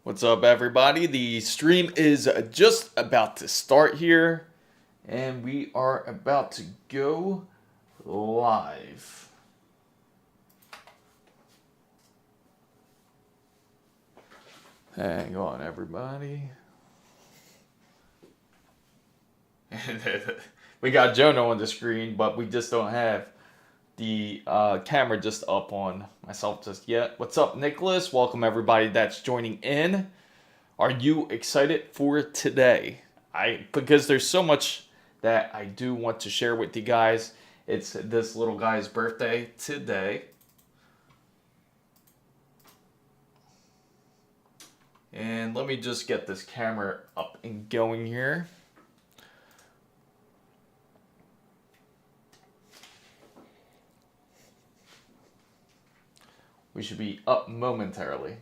What's up, everybody? The stream is just about to start here, and we are about to go live. Hang on, everybody. We got Jonah on the screen, but we just don't have the camera just up on myself just yet. What's up, Nicholas? Welcome everybody that's joining in. Are you excited for today? Because there's so much that I do want to share with you guys. It's this little guy's birthday today. And let me just get this camera up and going here. We should be up momentarily.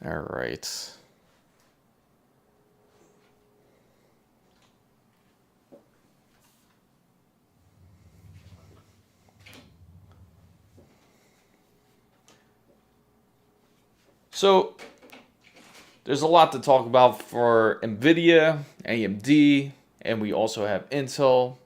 All right. So, there's a lot to talk about for NVIDIA, AMD, and we also have Intel.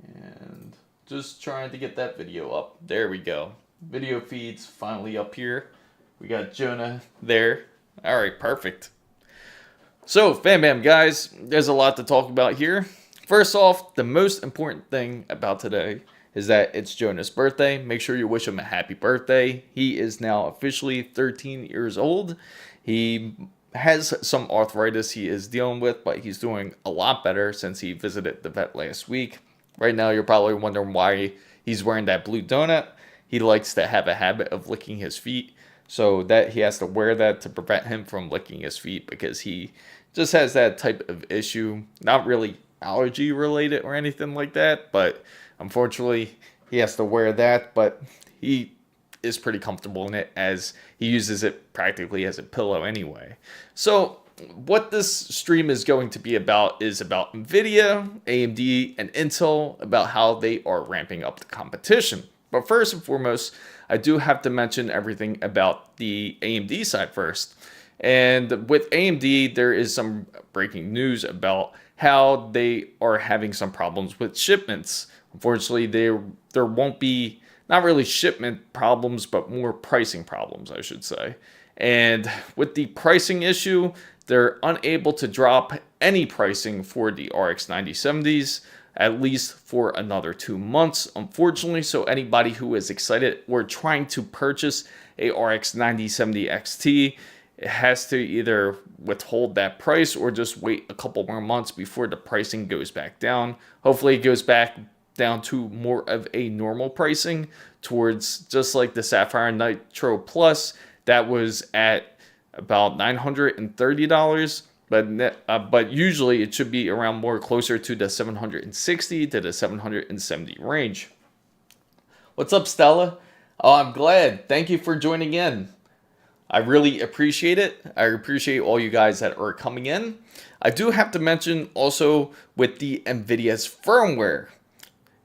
And just trying to get that video up. There we go. Video feeds finally up here. We got Jonah there. All right, perfect. So, Bam guys, there's a lot to talk about here. First off, the most important thing about today is that it's Jonah's birthday. Make sure you wish him a happy birthday. He is now officially 13 years old. He has some arthritis he is dealing with, but he's doing a lot better since he visited the vet last week. Right now, you're probably wondering why he's wearing that blue donut. He likes to have a habit of licking his feet. So that he has to wear that to prevent him from licking his feet because he just has that type of issue. Not really allergy related or anything like that, but unfortunately he has to wear that. But he is pretty comfortable in it as he uses it practically as a pillow anyway. So what this stream is going to be about is about NVIDIA, AMD, and Intel, about how they are ramping up the competition. But first and foremost, I do have to mention everything about the AMD side first. And with AMD, there is some breaking news about how they are having some problems with shipments. Unfortunately, there won't be, not really shipment problems, but more pricing problems, I should say. And with the pricing issue, they're unable to drop any pricing for the RX 9070s. At least for another 2 months, unfortunately. So anybody who is excited or trying to purchase a RX 9070 XT has to either withhold that price or just wait a couple more months before the pricing goes back down. Hopefully it goes back down to more of a normal pricing towards just like the Sapphire Nitro Plus that was at about $930. But usually it should be around more closer to the 760 to the 770 range. What's up, Stella? Oh, I'm glad. Thank you for joining in. I really appreciate it. I appreciate all you guys that are coming in. I do have to mention also with the NVIDIA's firmware.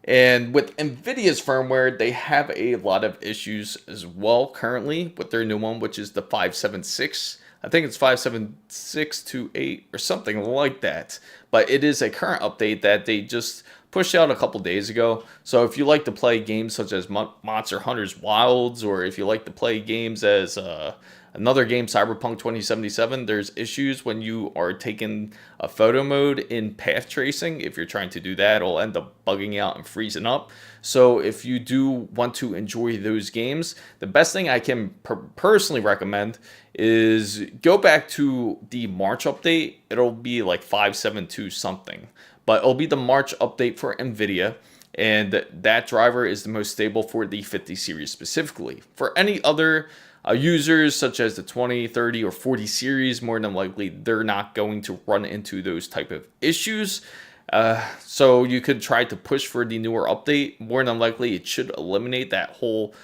And with NVIDIA's firmware, they have a lot of issues as well currently with their new one, which is the 576. I think it's 57628 or something like that. But it is a current update that they just pushed out a couple days ago. So if you like to play games such as Monster Hunter's Wilds, or if you like to play games as another game, Cyberpunk 2077, there's issues when you are taking a photo mode in path tracing. If you're trying to do that, it'll end up bugging out and freezing up. So if you do want to enjoy those games, the best thing I can personally recommend is go back to the March update. It'll be like 572 something, but it'll be the March update for NVIDIA. and that driver is the most stable for the 50 series specifically. For any other users such as the 20, 30, or 40 series, more than likely they're not going to run into those type of issues. So you could try to push for the newer update. More than likely it should eliminate that whole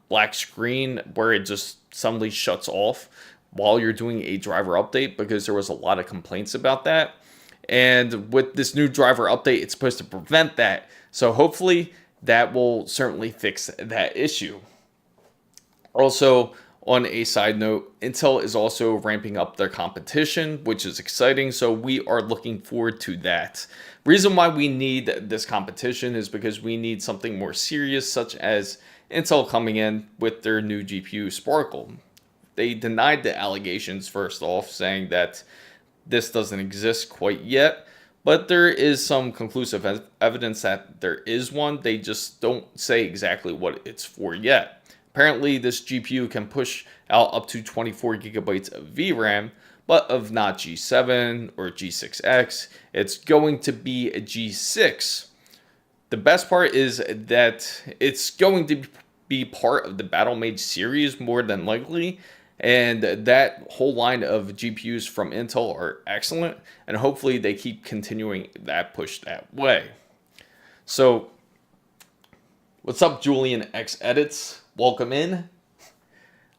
black screen where it just suddenly shuts off while you're doing a driver update, because there was a lot of complaints about that. And with this new driver update, it's supposed to prevent that. So hopefully that will certainly fix that issue. Also, on a side note, Intel is also ramping up their competition, which is exciting. So we are looking forward to that. Reason why we need this competition is because we need something more serious, such as Intel coming in with their new GPU Sparkle. They denied the allegations first off, saying that this doesn't exist quite yet, but there is some conclusive evidence that there is one. They just don't say exactly what it's for yet. Apparently, this GPU can push out up to 24 gigabytes of VRAM, but of not G7 or G6X. It's going to be a G6. The best part is that it's going to be part of the Battlemage series more than likely, and that whole line of GPUs from Intel are excellent, and hopefully they keep continuing that push that way. So, what's up, Julian X Edits? Welcome in.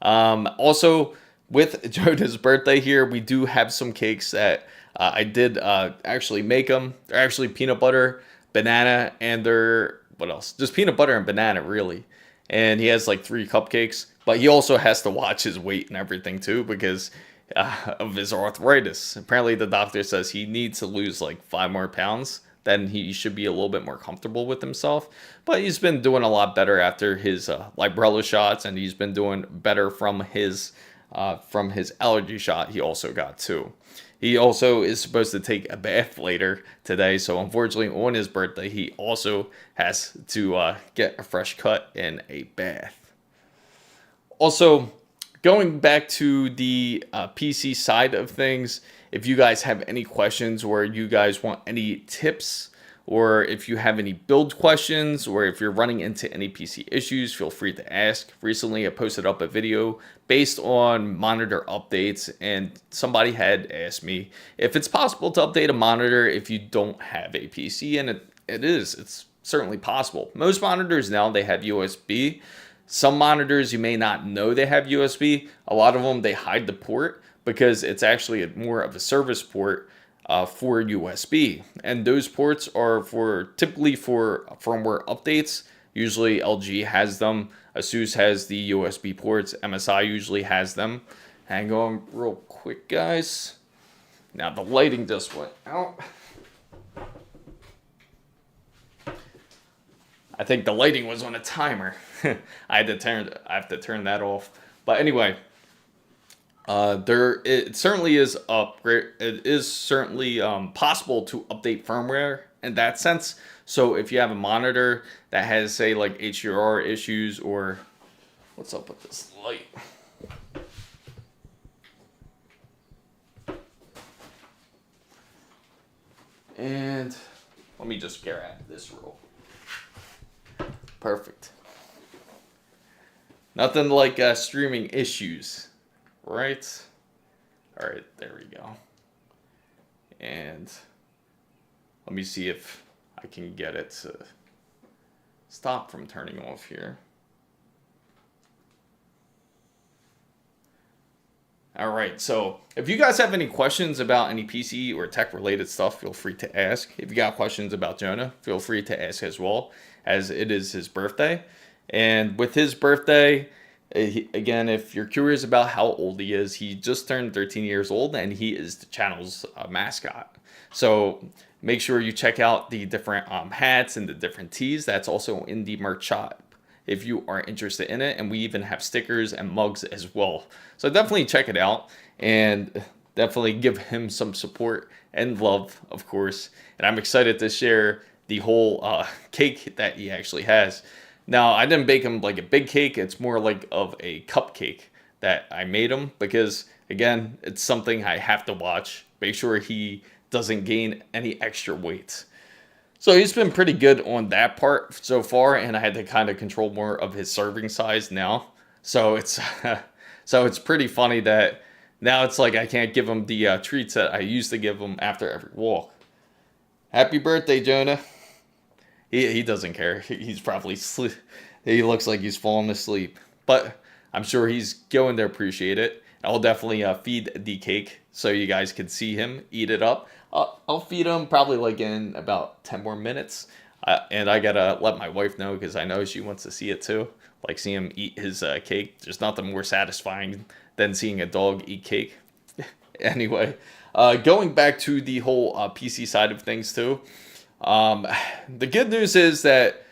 Also, with Jonah's birthday here, we do have some cakes that I did actually make them. They're actually peanut butter, banana, and they're, what else? Just peanut butter and banana, really. And he has like 3 cupcakes, but he also has to watch his weight and everything too, because of his arthritis. Apparently the doctor says he needs to lose like 5 more pounds. Then he should be a little bit more comfortable with himself. But he's been doing a lot better after his Librela shots, and he's been doing better from his allergy shot he also got too. He also is supposed to take a bath later today, so unfortunately on his birthday he also has to get a fresh cut and a bath. Also, going back to the PC side of things, if you guys have any questions, or you guys want any tips, or if you have any build questions, or if you're running into any PC issues, feel free to ask. Recently, I posted up a video based on monitor updates, and somebody had asked me if it's possible to update a monitor if you don't have a PC, and it's certainly possible. Most monitors now, they have USB. Some monitors, you may not know they have USB. A lot of them, they hide the port, because it's actually more of a service port for USB. And those ports are typically for firmware updates. Usually LG has them. ASUS has the USB ports. MSI usually has them. Hang on real quick, guys. Now the lighting just went out. I think the lighting was on a timer. I have to turn that off. But anyway, it certainly is upgrade. It is certainly possible to update firmware in that sense. So if you have a monitor that has, say, like HDR issues, or what's up with this light? And let me just grab this roll. Perfect. Nothing like streaming issues. Right. All right, there we go. And let me see if I can get it to stop from turning off here. All right, so if you guys have any questions about any PC or tech related stuff, feel free to ask. If you got questions about Jonah, feel free to ask as well, as it is his birthday. And with his birthday, again, if you're curious about how old he is, he just turned 13 years old, and he is the channel's mascot. So make sure you check out the different hats and the different tees. That's also in the merch shop if you are interested in it. And we even have stickers and mugs as well. So definitely check it out, and definitely give him some support and love, of course. And I'm excited to share the whole cake that he actually has. Now, I didn't bake him like a big cake. It's more like of a cupcake that I made him, because, again, it's something I have to watch. Make sure he doesn't gain any extra weight. So he's been pretty good on that part so far, and I had to kind of control more of his serving size now. So it's so it's pretty funny that now it's like I can't give him the treats that I used to give him after every walk. Happy birthday, Jonah. He doesn't care. He's probably sleep. He looks like he's falling asleep, but I'm sure he's going to appreciate it. I'll definitely feed the cake so you guys can see him eat it up. I'll feed him probably like in about 10 more minutes. And I gotta let my wife know because I know she wants to see it too. Like see him eat his cake. There's nothing more satisfying than seeing a dog eat cake. Anyway, going back to the whole PC side of things too. The good news is that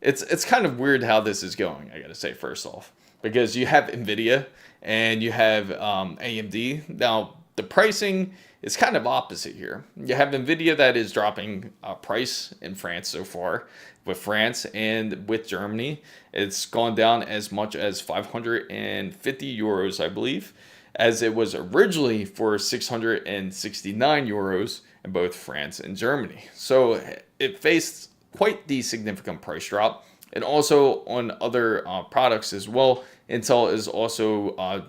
it's kind of weird how this is going, I gotta say first off. Because you have NVIDIA and you have AMD. Now, the pricing is kind of opposite here. You have NVIDIA that is dropping price in France so far. With France and with Germany, it's gone down as much as 550 euros, I believe, as it was originally for 669 euros in both France and Germany. So it faced quite the significant price drop. And also on other products as well, Intel is also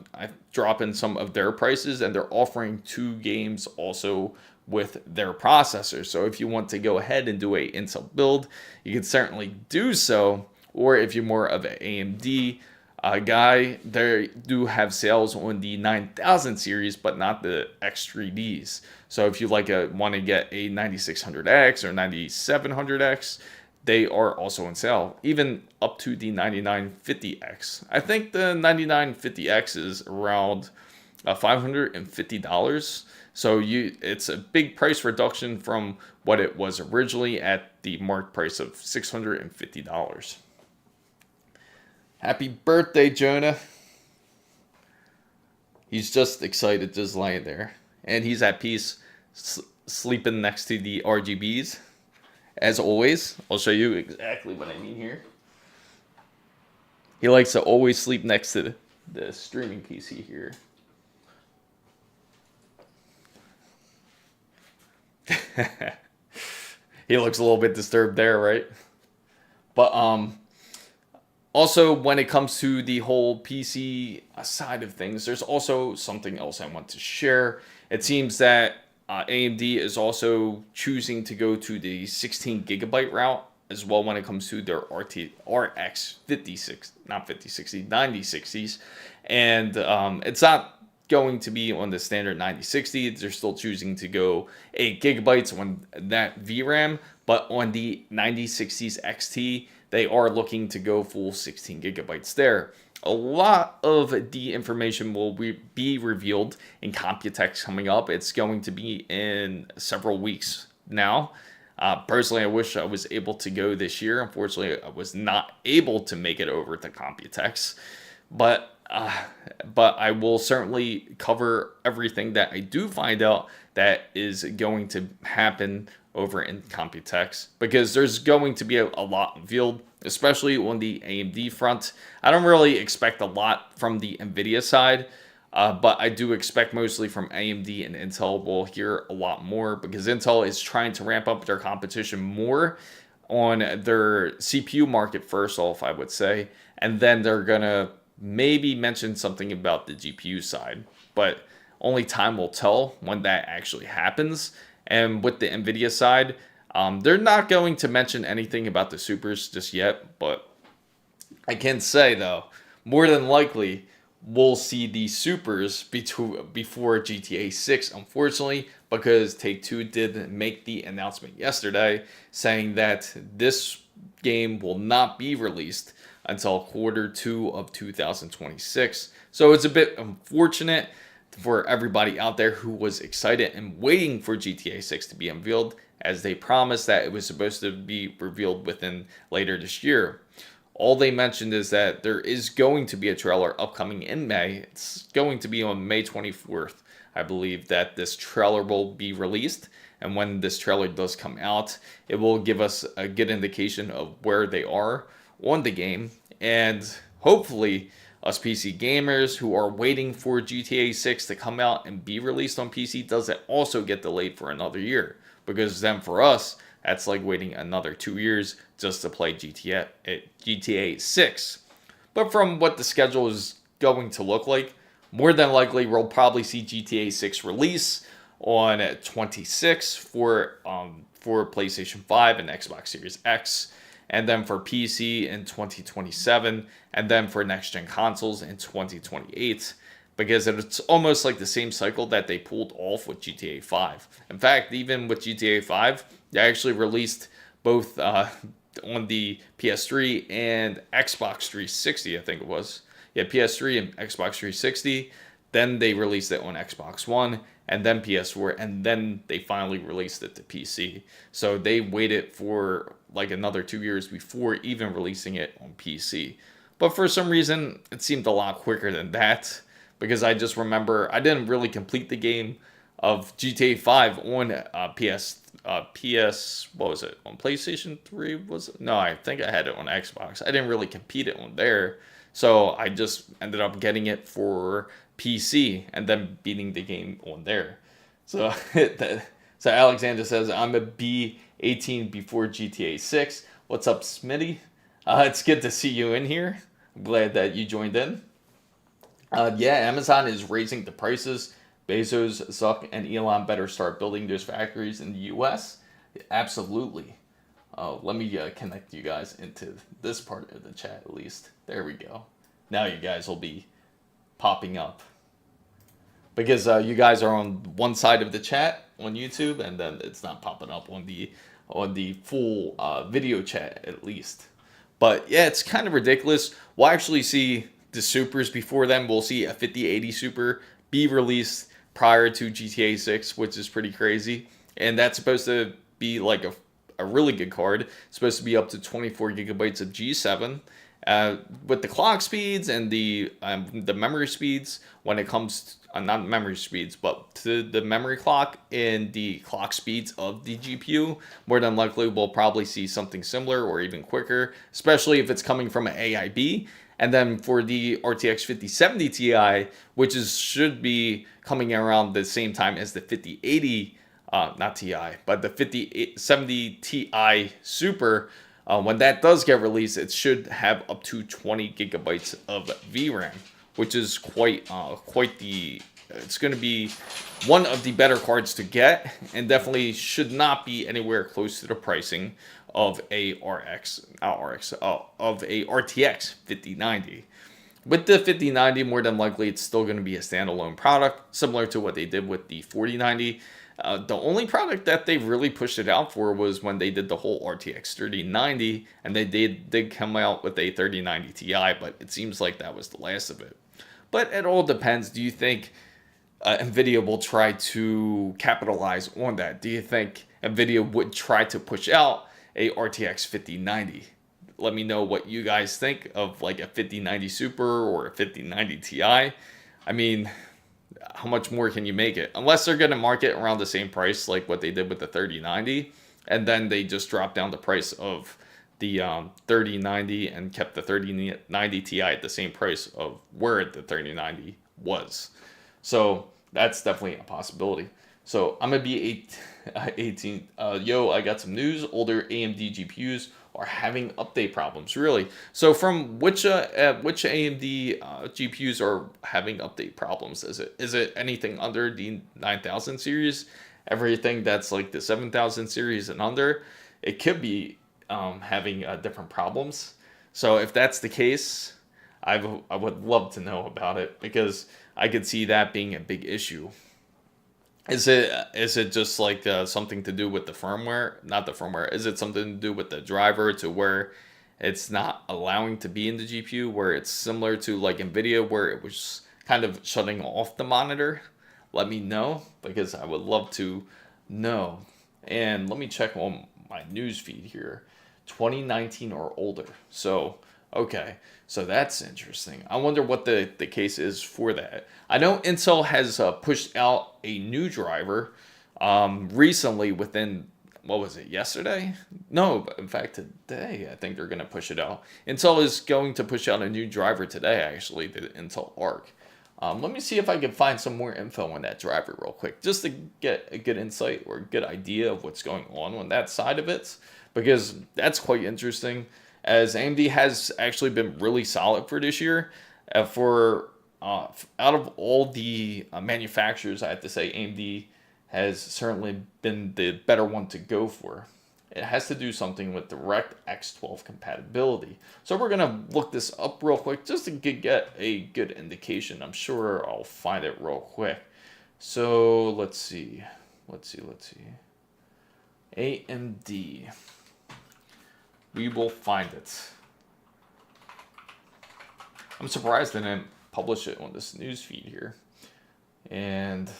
dropping some of their prices, and they're offering 2 games also with their processors. So if you want to go ahead and do a Intel build, you can certainly do so. Or if you're more of an AMD guy, they do have sales on the 9000 series, but not the X3Ds. So if you want to get a 9600X or 9700X, they are also on sale, even up to the 9950X. I think the 9950X is around $550. So it's a big price reduction from what it was originally at the mark price of $650. Happy birthday, Jonah. He's just excited, just laying there. And he's at peace, sleeping next to the RGBs. As always, I'll show you exactly what I mean here. He likes to always sleep next to the streaming PC here. He looks a little bit disturbed there, right? But also when it comes to the whole PC side of things, there's also something else I want to share. It seems that AMD is also choosing to go to the 16 gigabyte route as well when it comes to their RX 5060, not 5060, 9060s. And it's not going to be on the standard 9060. They're still choosing to go 8 gigabytes on that VRAM, but on the 9060s XT, they are looking to go full 16 gigabytes there. A lot of the information will be revealed in Computex coming up. It's going to be in several weeks now. Personally, I wish I was able to go this year. Unfortunately, I was not able to make it over to Computex. But I will certainly cover everything that I do find out that is going to happen over in Computex, because there's going to be a lot revealed, especially on the AMD front. I don't really expect a lot from the NVIDIA side, but I do expect mostly from AMD and Intel. We'll hear a lot more because Intel is trying to ramp up their competition more on their CPU market first off, I would say, and then they're gonna maybe mention something about the GPU side, but only time will tell when that actually happens. And with the NVIDIA side, they're not going to mention anything about the supers just yet, but I can say though, more than likely, we'll see the supers before GTA 6, unfortunately, because Take-Two did make the announcement yesterday saying that this game will not be released until Q2 of 2026. So it's a bit unfortunate for everybody out there who was excited and waiting for GTA 6 to be unveiled, as they promised that it was supposed to be revealed within later this year. All they mentioned is that there is going to be a trailer upcoming in May. It's going to be on May 24th, I believe, that this trailer will be released. And when this trailer does come out, it will give us a good indication of where they are on the game. And hopefully, us PC gamers who are waiting for GTA 6 to come out and be released on PC doesn't also get delayed for another year. Because then for us, That's like waiting another 2 years just to play GTA 6. But from what the schedule is going to look like, more than likely we'll probably see GTA 6 release on 26 for PlayStation 5 and Xbox Series X, and then for PC in 2027, and then for next-gen consoles in 2028, because it's almost like the same cycle that they pulled off with GTA 5. In fact, even with GTA 5, they actually released both on the PS3 and Xbox 360, I think it was. Yeah, PS3 and Xbox 360. Then they released it on Xbox One, and then PS4, and then they finally released it to PC. So they waited for like another 2 years before even releasing it on PC. But for some reason, it seemed a lot quicker than that, because I just remember I didn't really complete the game of GTA 5 on what was it, on PlayStation 3? Was it? No, I think I had it on Xbox. I didn't really compete it on there, so I just ended up getting it for PC and then beating the game on there. So so Alexander says, I'm a B18 before GTA 6. What's up, Smitty? It's good to see you in here. I'm glad that you joined in. Yeah, Amazon is raising the prices. Bezos, Zuck, and Elon better start building those factories in the US. Absolutely. Let me connect you guys into this part of the chat at least. There we go. Now you guys will be popping up, because you guys are on one side of the chat on YouTube, and then it's not popping up on the full video chat at least. But yeah, it's kind of ridiculous. We'll actually see the supers before then. We'll see a 5080 super be released prior to GTA 6, which is pretty crazy. And that's supposed to be like a really good card. It's supposed to be up to 24 gigabytes of G7. With the clock speeds and the memory speeds, when it comes to, not memory speeds, but to the memory clock and the clock speeds of the GPU, more than likely we'll probably see something similar or even quicker, especially if it's coming from an AIB. And then for the RTX 5070 Ti, which should be coming around the same time as the 5080, not Ti, but the 5070 Ti Super, when that does get released, it should have up to 20 gigabytes of VRAM, which is quite it's going to be one of the better cards to get, and definitely should not be anywhere close to the pricing of a RTX 5090. With the 5090, more than likely, it's still going to be a standalone product, similar to what they did with the 4090. The only product that they really pushed it out for was when they did the whole RTX 3090, and they did come out with a 3090 Ti, but it seems like that was the last of it. But it all depends. Do you think NVIDIA will try to capitalize on that? Do you think NVIDIA would try to push out a RTX 5090? Let me know what you guys think of like a 5090 Super or a 5090 Ti. I mean, how much more can you make it? Unless they're going to market around the same price like what they did with the 3090, and then they just dropped down the price of the 3090 and kept the 3090 Ti at the same price of where the 3090 was. So that's definitely a possibility. So I'm going to be 18. Yo, I got some news. Older AMD GPUs are having update problems. Really? So from which AMD GPUs are having update problems? Is it anything under the 9000 series? Everything that's like the 7000 series and under? It could be having different problems. So if that's the case, I would love to know about it, because I could see that being a big issue. Is it just like something to do with the firmware? Not the firmware. Is it something to do with the driver, to where it's not allowing to be in the GPU, where it's similar to like NVIDIA, where it was kind of shutting off the monitor? Let me know, because I would love to know. And let me check on my news feed here. 2019 or older. So, okay. So that's interesting. I wonder what the case is for that. I know Intel has pushed out a new driver recently within, what was it, yesterday? No, in fact, today I think they're going to push it out. Intel is going to push out a new driver today, actually, the Intel Arc. Let me see if I can find some more info on that driver real quick, just to get a good insight or a good idea of what's going on that side of it, because that's quite interesting, as AMD has actually been really solid for this year. Out of all the manufacturers, I have to say AMD has certainly been the better one to go for. It has to do something with DirectX 12 compatibility. So we're going to look this up real quick just to get a good indication. I'm sure I'll find it real quick. So let's see. AMD. We will find it. I'm surprised they didn't publish it on this news feed here. And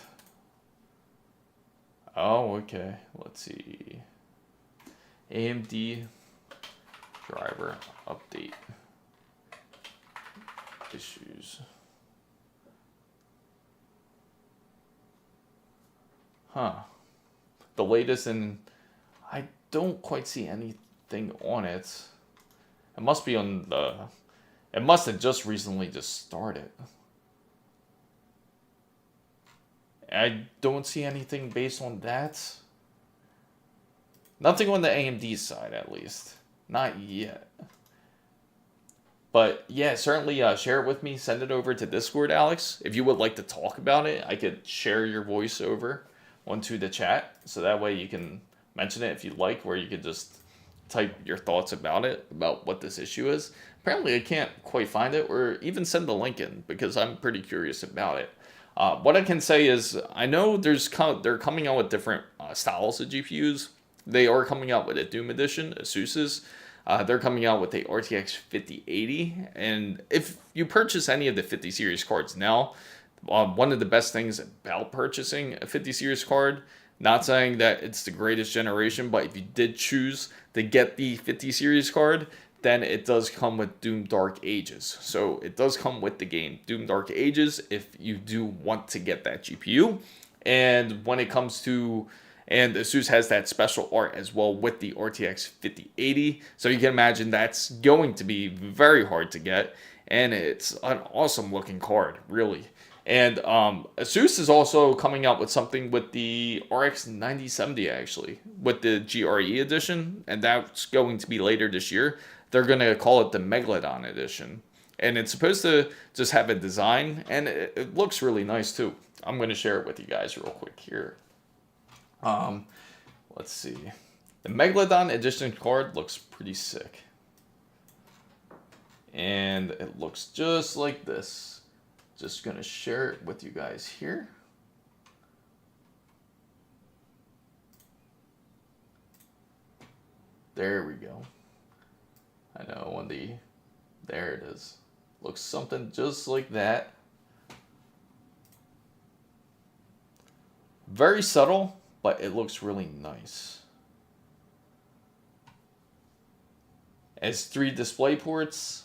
oh, okay. Let's see. AMD driver update issues. Huh. The latest, and I don't quite see anything on it. It must be on the... It must have just recently just started. I don't see anything based on that. Nothing on the AMD side, at least. Not yet. But yeah, certainly share it with me. Send it over to Discord, Alex. If you would like to talk about it, I could share your voice over onto the chat. So that way you can mention it if you'd like, where you could just type your thoughts about it, about what this issue is. Apparently I can't quite find it, or even send the link in, because I'm pretty curious about it. What I can say is, I know they're coming out with different styles of GPUs. They are coming out with a Doom Edition, ASUS's. They're coming out with the RTX 5080. And if you purchase any of the 50 series cards now, one of the best things about purchasing a 50 series card, not saying that it's the greatest generation, but if you did choose to get the 50 series card, then it does come with Doom Dark Ages. So it does come with the game Doom Dark Ages if you do want to get that GPU. And when it comes to... And ASUS has that special art as well with the RTX 5080. So you can imagine that's going to be very hard to get. And it's an awesome looking card, really. And ASUS is also coming out with something with the RX 9070, actually, with the GRE edition. And that's going to be later this year. They're going to call it the Megalodon edition. And it's supposed to just have a design. And it looks really nice, too. I'm going to share it with you guys real quick here. Let's see. The Megalodon edition card looks pretty sick. And it looks just like this. Just gonna share it with you guys here. There we go. I know on the... There it is. Looks something just like that. Very subtle, but it looks really nice. It has 3 display ports.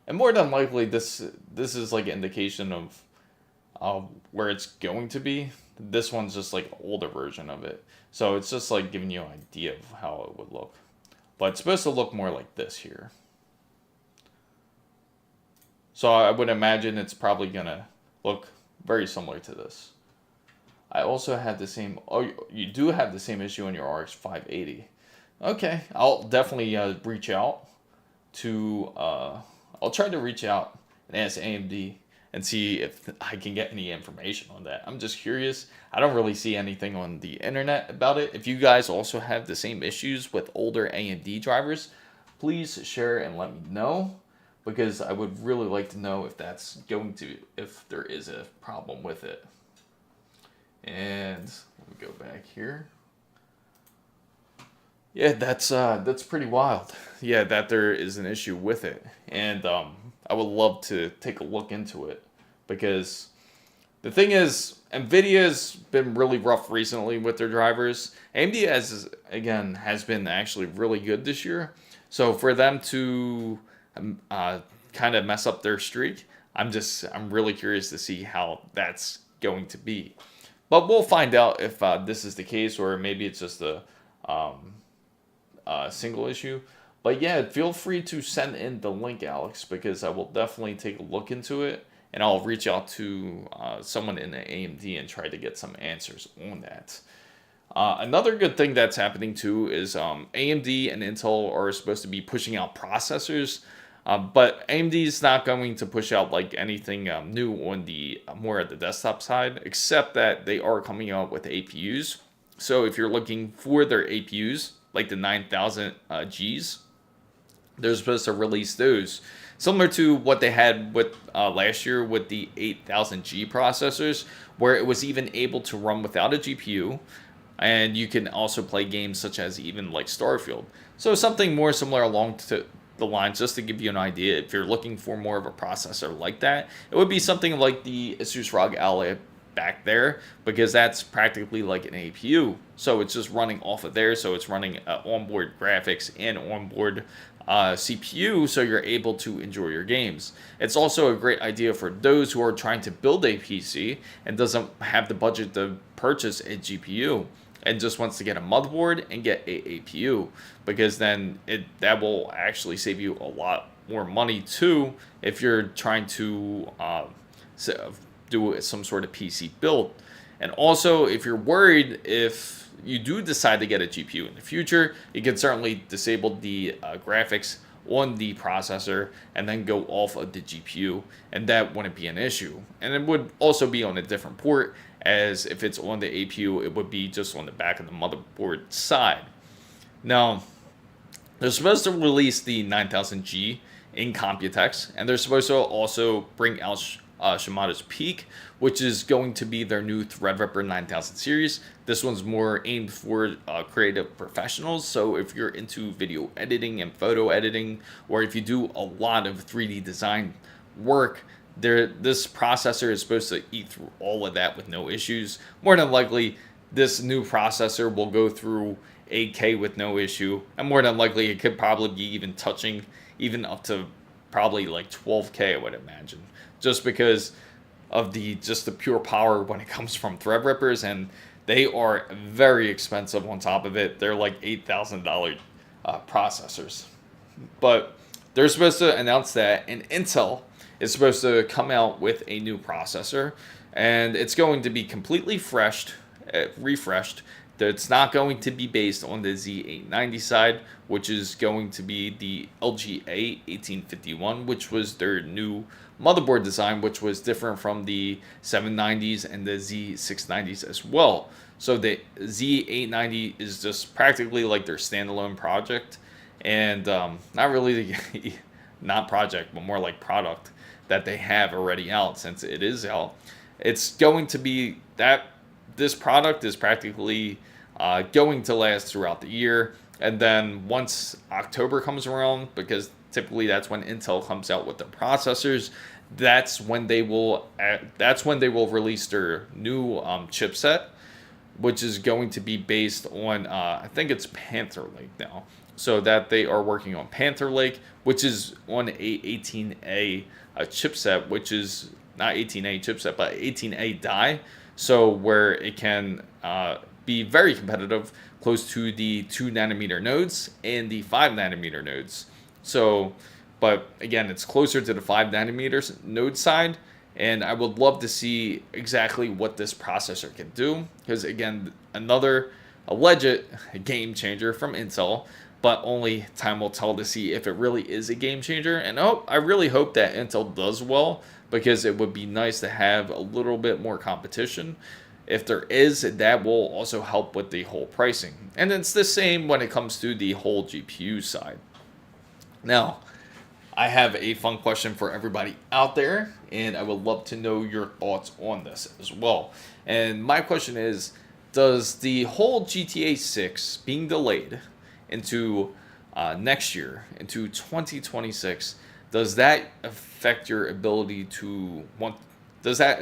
And more than likely, this is like an indication of where it's going to be. This one's just like an older version of it. So it's just like giving you an idea of how it would look. But it's supposed to look more like this here. So I would imagine it's probably going to look very similar to this. I also had the same... Oh, you do have the same issue on your RX 580. Okay, I'll definitely reach out to... I'll try to reach out and ask AMD and see if I can get any information on that. I'm just curious. I don't really see anything on the internet about it. If you guys also have the same issues with older AMD drivers, please share and let me know, because I would really like to know if that's going to, if there is a problem with it. And let me go back here. Yeah, that's pretty wild. Yeah, that there is an issue with it. And I would love to take a look into it, because the thing is, NVIDIA's been really rough recently with their drivers. AMD has been actually really good this year. So for them to kind of mess up their streak, I'm really curious to see how that's going to be. But we'll find out if this is the case, or maybe it's just single issue. But yeah, feel free to send in the link, Alex, because I will definitely take a look into it, and I'll reach out to someone in the AMD and try to get some answers on that. Another good thing that's happening too is AMD and Intel are supposed to be pushing out processors, but AMD is not going to push out like anything new on the more at the desktop side, except that they are coming out with APUs. So if you're looking for their APUs, like the 9000 Gs, they're supposed to release those. Similar to what they had with last year with the 8000G processors, where it was even able to run without a GPU, and you can also play games such as even like Starfield. So something more similar along to the lines, just to give you an idea, if you're looking for more of a processor like that, it would be something like the ASUS ROG Ally back there, because that's practically like an APU. So it's just running off of there, so it's running onboard graphics and onboard CPU, so you're able to enjoy your games. It's also a great idea for those who are trying to build a PC and doesn't have the budget to purchase a GPU and just wants to get a motherboard and get a APU, because then that will actually save you a lot more money too if you're trying to do some sort of PC build. And also, if you're worried if you do decide to get a GPU in the future, you can certainly disable the graphics on the processor and then go off of the GPU, and that wouldn't be an issue. And it would also be on a different port, as if it's on the APU, it would be just on the back of the motherboard side. Now, they're supposed to release the 9000G in Computex, and they're supposed to also bring out Shimada's Peak, which is going to be their new Threadripper 9000 series. This one's more aimed for creative professionals, so if you're into video editing and photo editing, or if you do a lot of 3D design work, this processor is supposed to eat through all of that with no issues. More than likely, this new processor will go through 8K with no issue, and more than likely it could probably be even touching even up to probably like 12K, I would imagine, just because of the pure power when it comes from Threadrippers, and they are very expensive on top of it. They're like $8,000 processors. But they're supposed to announce that, and Intel is supposed to come out with a new processor, and it's going to be completely refreshed. It's not going to be based on the Z890 side, which is going to be the LGA 1851, which was their new motherboard design, which was different from the 790s and the Z690s as well. So the Z890 is just practically like their standalone project, and not really not project, but more like product that they have already out, since it is out. It's going to be that this product is practically going to last throughout the year, and then once October comes around, because typically that's when Intel comes out with their processors, that's when they will release their new chipset, which is going to be based on I think it's Panther Lake now. So that they are working on Panther Lake, which is on a 18A chipset, which is not 18A chipset, but 18A die. So where it can be very competitive, close to the 2nm nodes and the 5nm nodes. So, but again, it's closer to the 5nm node side, and I would love to see exactly what this processor can do, because again, another alleged game changer from Intel, but only time will tell to see if it really is a game changer. And I really hope that Intel does well, because it would be nice to have a little bit more competition. If there is, that will also help with the whole pricing. And it's the same when it comes to the whole GPU side. Now, I have a fun question for everybody out there, and I would love to know your thoughts on this as well. And my question is, does the whole GTA 6 being delayed into next year, into 2026, does that affect your ability to does that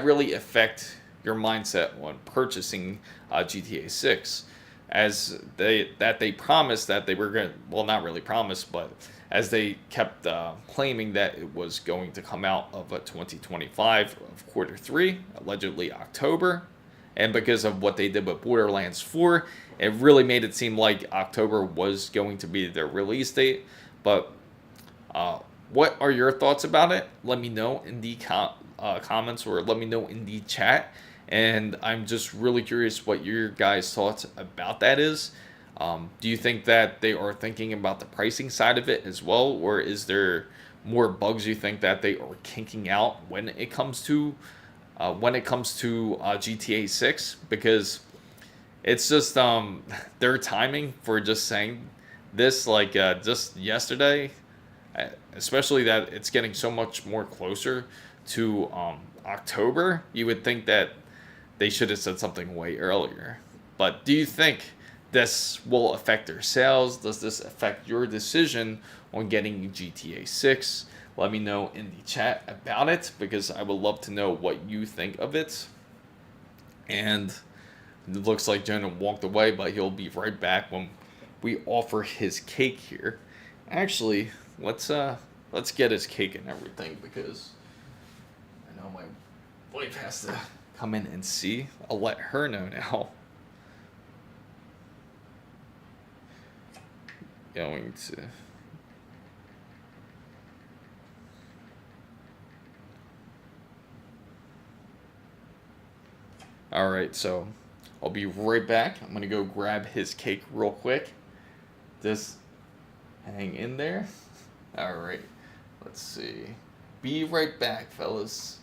really affect your mindset on purchasing GTA 6? As they promised that they were going to, well, not really promised, but as they kept claiming that it was going to come out of 2025 of quarter 3, allegedly October, and because of what they did with Borderlands 4, it really made it seem like October was going to be their release date. But what are your thoughts about it? Let me know in the comments, or let me know in the chat. And I'm just really curious what your guys' thoughts about that is. Do you think that they are thinking about the pricing side of it as well, or is there more bugs you think that they are kinking out when it comes to GTA 6? Because it's just their timing for just saying this just yesterday, especially that it's getting so much more closer to October. You would think that they should have said something way earlier. But do you think this will affect their sales? Does this affect your decision on getting GTA 6? Let me know in the chat about it, because I would love to know what you think of it. And it looks like Jonah walked away, but he'll be right back when we offer his cake here. Actually, let's get his cake and everything, because I know my wife has to come in and see. I'll let her know now. Going to... Alright, so I'll be right back. I'm going to go grab his cake real quick. Just hang in there. Alright, let's see. Be right back, fellas.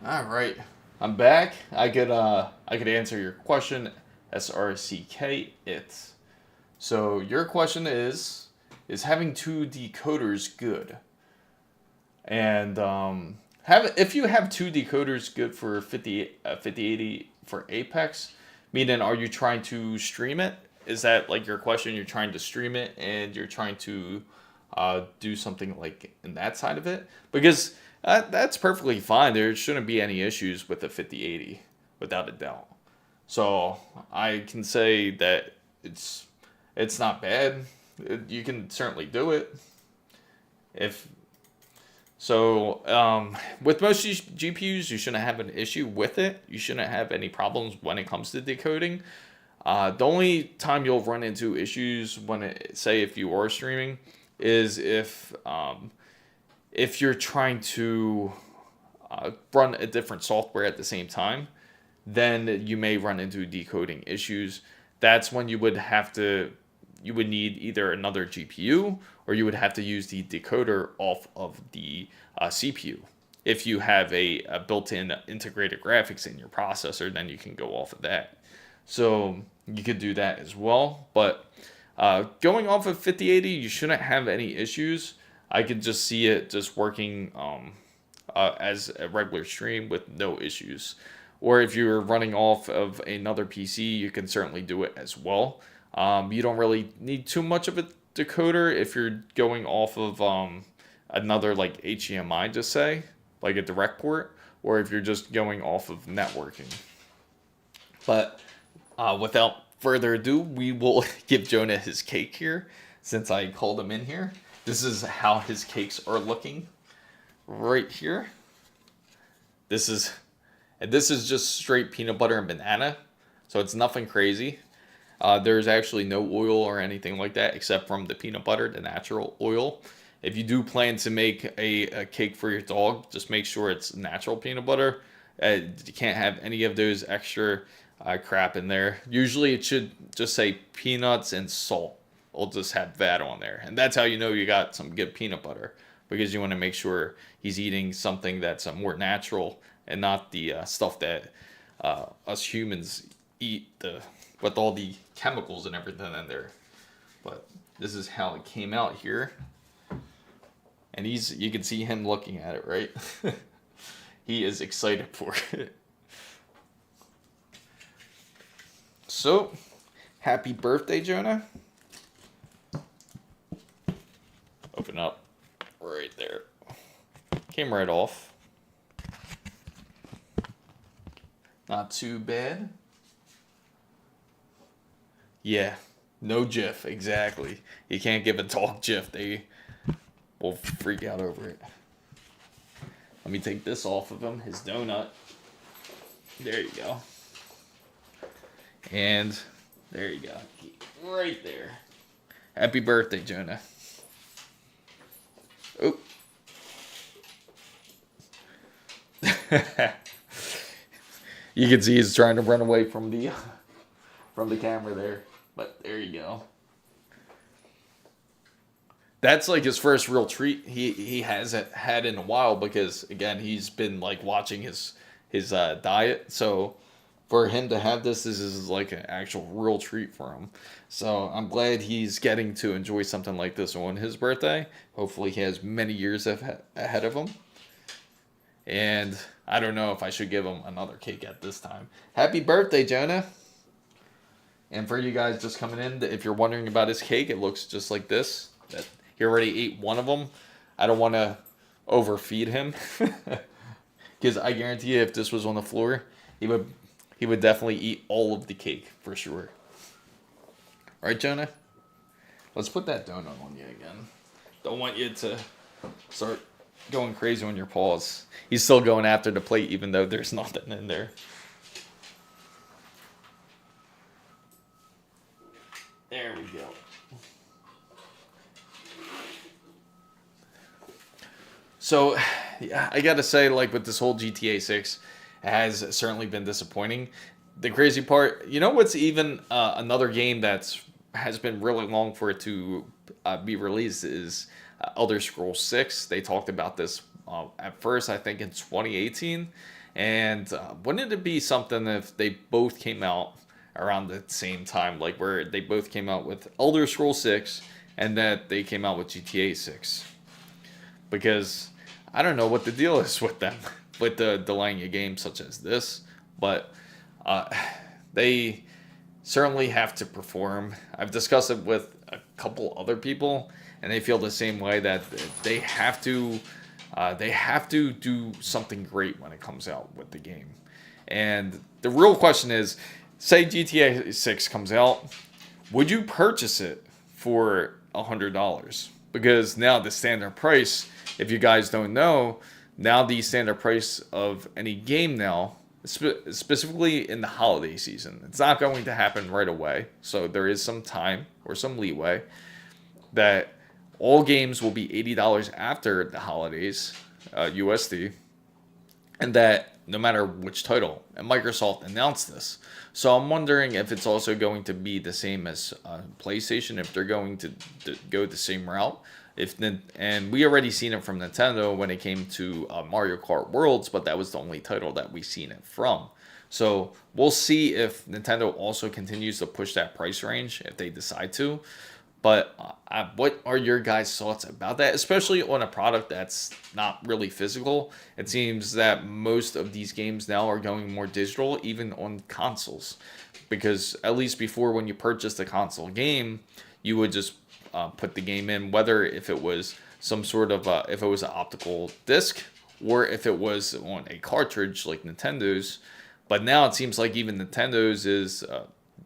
All right, I'm back. I could answer your question, SRCK it. So your question is having two decoders good? And if you have two decoders good for 5080 for Apex, meaning are you trying to stream it? Is that like your question? You're trying to stream it and you're trying to do something like in that side of it? Because that's perfectly fine. There shouldn't be any issues with the 5080, without a doubt. So I can say that it's not bad. You can certainly do it. If so, with most GPUs, you shouldn't have an issue with it. You shouldn't have any problems when it comes to decoding. The only time you'll run into issues when say if you are streaming is if you're trying to run a different software at the same time, then you may run into decoding issues. That's when you would need either another GPU, or you would have to use the decoder off of the CPU. If you have a built-in integrated graphics in your processor, then you can go off of that. So you could do that as well. But going off of 5080, you shouldn't have any issues. I could just see it just working as a regular stream with no issues. Or if you're running off of another PC, you can certainly do it as well. You don't really need too much of it decoder if you're going off of another like HDMI, just say, like a direct port, or if you're just going off of networking. But without further ado, we will give Jonah his cake here, since I called him in here. This is how his cakes are looking right here. This is just straight peanut butter and banana, so it's nothing crazy. There's actually no oil or anything like that except from the peanut butter, the natural oil. If you do plan to make a cake for your dog, just make sure it's natural peanut butter. You can't have any of those extra crap in there. Usually it should just say peanuts and salt. It'll just have that on there. And that's how you know you got some good peanut butter, because you want to make sure he's eating something that's more natural and not the stuff that us humans eat with all the chemicals and everything in there. But this is how it came out here. And you can see him looking at it, right? He is excited for it. So, happy birthday, Jonah. Open up right there. Came right off. Not too bad. Yeah, no GIF, exactly. You can't give a dog GIF. They will freak out over it. Let me take this off of him, his donut. There you go. And there you go. Right there. Happy birthday, Jonah. Oh. You can see he's trying to run away from the camera there. But there you go. That's like his first real treat he hasn't had in a while, because again, he's been like watching his diet. So for him to have this is like an actual real treat for him. So I'm glad he's getting to enjoy something like this on his birthday. Hopefully he has many years ahead of him. And I don't know if I should give him another cake at this time. Happy birthday, Jonah. And for you guys just coming in, if you're wondering about his cake, it looks just like this. He already ate one of them. I don't want to overfeed him, because I guarantee you, if this was on the floor, he would definitely eat all of the cake for sure. All right, Jonah? Let's put that donut on you again. Don't want you to start going crazy on your paws. He's still going after the plate even though there's nothing in there. There we go. So, yeah, I gotta say, like, with this whole GTA 6, it has certainly been disappointing. The crazy part, you know what's even another game has been really long for it to be released is Elder Scrolls 6. They talked about this at first, I think, in 2018. And wouldn't it be something if they both came out around the same time, like where they both came out with Elder Scrolls 6 and that they came out with GTA 6? Because I don't know what the deal is with them, with delaying a game such as this, but they certainly have to perform. I've discussed it with a couple other people, and they feel the same way, that they have to do something great when it comes out with the game. And the real question is, say GTA 6 comes out, would you purchase it for $100? Because now the standard price, if you guys don't know, now the standard price of any game now, specifically in the holiday season, it's not going to happen right away. So there is some time or some leeway that all games will be $80 after the holidays, USD, and that no matter which title. And Microsoft announced this. So I'm wondering if it's also going to be the same as PlayStation, if they're going to go the same route. And we already seen it from Nintendo when it came to Mario Kart Worlds, but that was the only title that we've seen it from. So we'll see if Nintendo also continues to push that price range if they decide to. But what are your guys' thoughts about that, especially on a product that's not really physical? It seems that most of these games now are going more digital, even on consoles. Because at least before, when you purchased a console game, you would just put the game in, whether if it was some sort of if it was an optical disc or if it was on a cartridge like Nintendo's. But now it seems like even Nintendo's is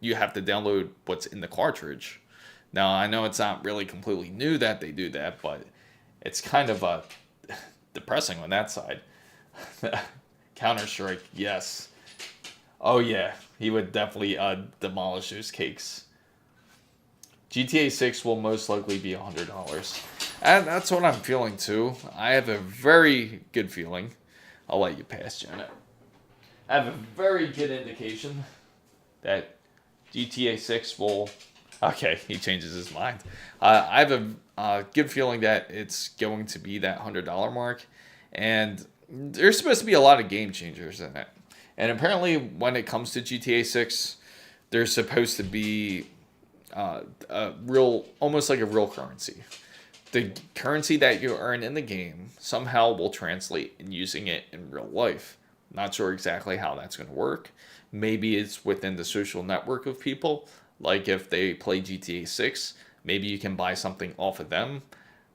you have to download what's in the cartridge. Now I know it's not really completely new that they do that, but it's kind of depressing on that side. Counter-Strike, yes. Oh yeah, he would definitely demolish those cakes. GTA 6 will most likely be $100. And that's what I'm feeling too. I have a very good feeling. I'll let you pass, Jonah. I have a very good indication that GTA 6 will... Okay, he changes his mind. I have a good feeling that it's going to be that $100 mark. And there's supposed to be a lot of game changers in it. And apparently when it comes to GTA 6, there's supposed to be a real, almost like a real currency. The currency that you earn in the game somehow will translate in using it in real life. Not sure exactly how that's going to work. Maybe it's within the social network of people. Like if they play GTA 6, maybe you can buy something off of them.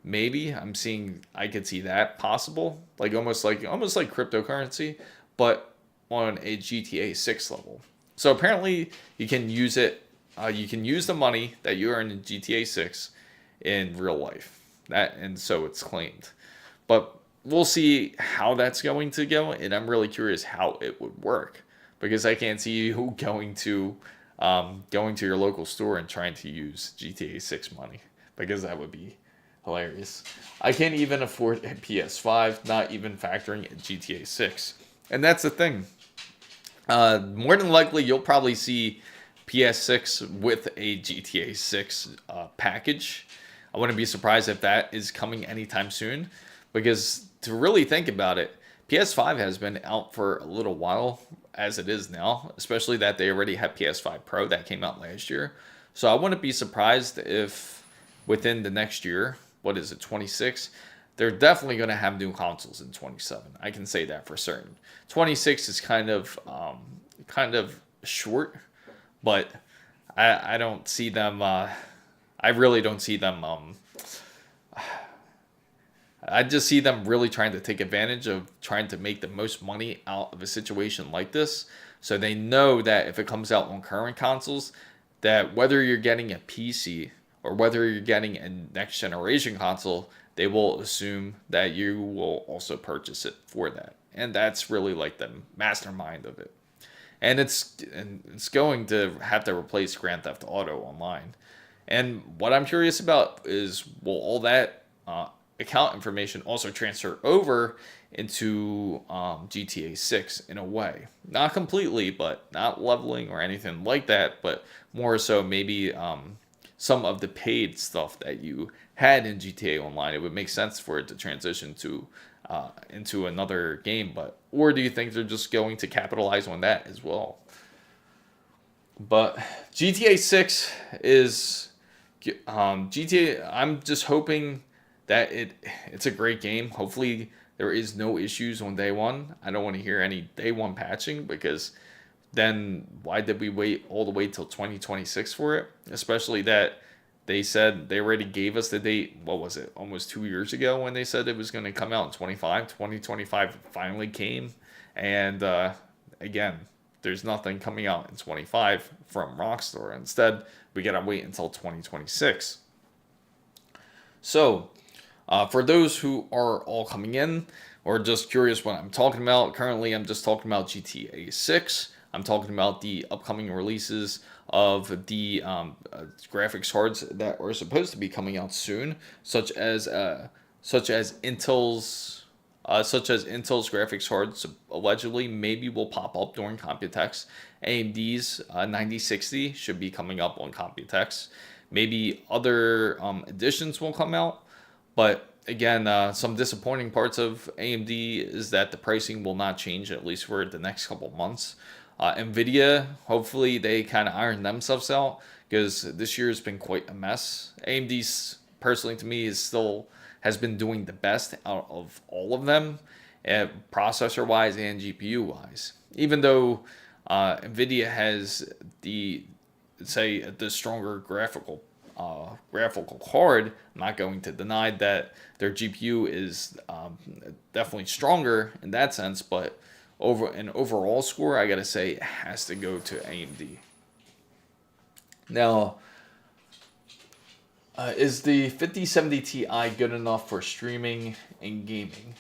Maybe I could see that possible. Like almost like cryptocurrency, but on a GTA 6 level. So apparently you can use it. You can use the money that you earn in GTA 6 in real life. And so it's claimed. But we'll see how that's going to go, and I'm really curious how it would work, because I can't see you going to your local store and trying to use GTA 6 money, because that would be hilarious. I can't even afford a PS5, not even factoring in GTA 6. And that's the thing. More than likely, you'll probably see PS6 with a GTA 6 package. I wouldn't be surprised if that is coming anytime soon, because to really think about it, PS5 has been out for a little while as it is now, especially that they already have PS5 Pro that came out last year. So I wouldn't be surprised if within the next year, 26, they're definitely going to have new consoles in 27. I can say that for certain. 26 is kind of short, but I don't see them. I really don't see them. I just see them really trying to take advantage of trying to make the most money out of a situation like this. So they know that if it comes out on current consoles, that whether you're getting a PC or whether you're getting a next generation console, they will assume that you will also purchase it for that. And that's really like the mastermind of it. And it's going to have to replace Grand Theft Auto Online. And what I'm curious about is, will all that account information also transfer over into GTA 6 in a way? Not completely, but not leveling or anything like that, but more so maybe some of the paid stuff that you had in GTA Online. It would make sense for it to transition to into another game, or do you think they're just going to capitalize on that as well? But GTA 6 is GTA. I'm just hoping that it's a great game. Hopefully there is no issues on day one. I don't want to hear any day one patching, because then why did we wait all the way till 2026 for it? Especially that they said they already gave us the date. What was it? Almost 2 years ago when they said it was going to come out in 2025 finally came. And again, there's nothing coming out in 25 from Rockstar. Instead, we got to wait until 2026. So, for those who are all coming in or just curious what I'm talking about, currently I'm just talking about GTA 6. I'm talking about the upcoming releases of the graphics cards that are supposed to be coming out soon, such as Intel's graphics cards allegedly maybe will pop up during Computex. AMD's 9060 should be coming up on Computex. Maybe other editions will come out, but again, some disappointing parts of AMD is that the pricing will not change, at least for the next couple months. NVIDIA, hopefully they kind of iron themselves out, because this year has been quite a mess. AMD's, personally to me, has been doing the best out of all of them, processor-wise and GPU-wise. Even though NVIDIA has the stronger graphical graphical card. I'm not going to deny that their GPU is definitely stronger in that sense, but over an overall score, I gotta say it has to go to AMD. Now, is the 5070 Ti good enough for streaming and gaming?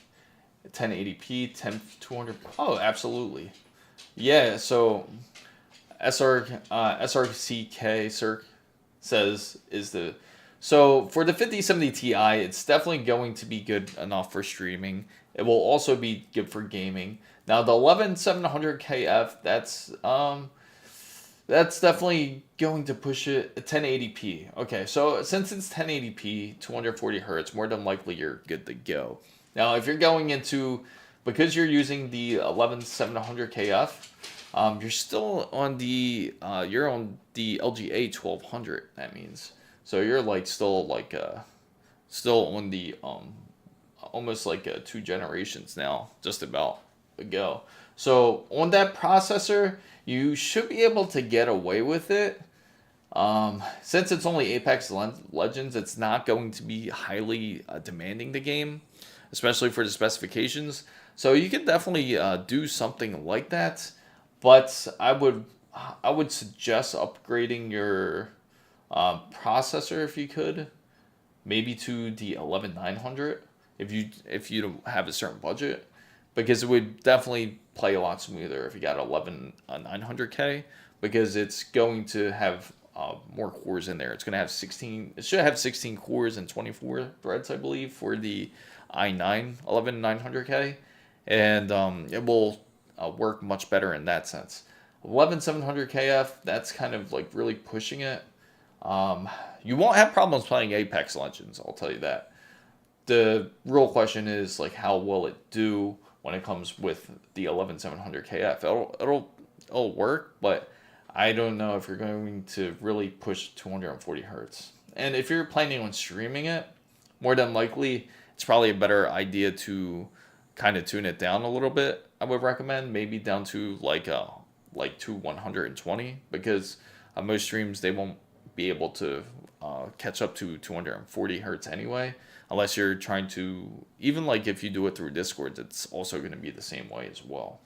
1080p, 10200. Oh, absolutely. Yeah. So SRCK Circ says is the so for the 5070 Ti, it's definitely going to be good enough for streaming. It will also be good for gaming. Now the 11700KF, that's definitely going to push it 1080p. Okay, so since it's 1080p, 240 hertz, more than likely you're good to go. Now, if you're going into, because you're using the 11700KF, you're still on the LGA 1200. That means so you're like still on the almost like 2 generations now, just about ago. So on that processor, you should be able to get away with it. Since it's only Apex Legends, it's not going to be highly demanding the game, especially for the specifications. So you can definitely do something like that. But I would suggest upgrading your processor if you could, maybe to the 11900 if you have a certain budget, because it would definitely play a lot smoother if you got 11900K, because it's going to have more cores in there. It's going to have 16. It should have 16 cores and 24 threads, I believe, for the i9 11900K, and it will work much better in that sense. 11700KF, that's kind of like really pushing it. You won't have problems playing Apex Legends, I'll tell you that. The real question is like, how will it do when it comes with the 11700KF? It'll work, but I don't know if you're going to really push 240 hertz. And if you're planning on streaming it, more than likely it's probably a better idea to kind of tune it down a little bit. I would recommend maybe down to like to 120, because most streams they won't be able to catch up to 240 hertz anyway, unless you're trying to, even like if you do it through Discord, it's also going to be the same way as well.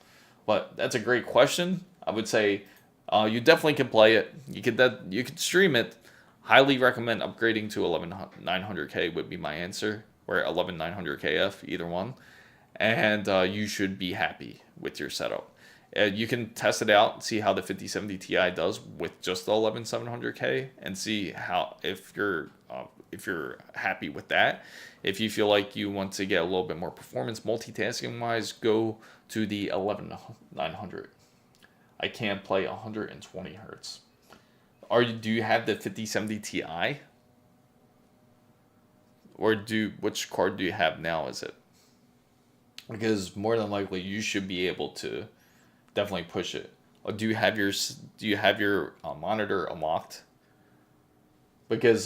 But that's a great question. I would say you definitely can play it. You could stream it. Highly recommend upgrading to 11900K would be my answer, or 11900KF, either one, and you should be happy with your setup. You can test it out, see how the 5070 Ti does with just the 11700K, and see how if you're happy with that. If you feel like you want to get a little bit more performance multitasking wise, go to the 11900. I can't play 120 hertz. Do you have the 5070 Ti? Or which card do you have now? Is it? Because more than likely you should be able to definitely push it. Or do you have your monitor unlocked? Because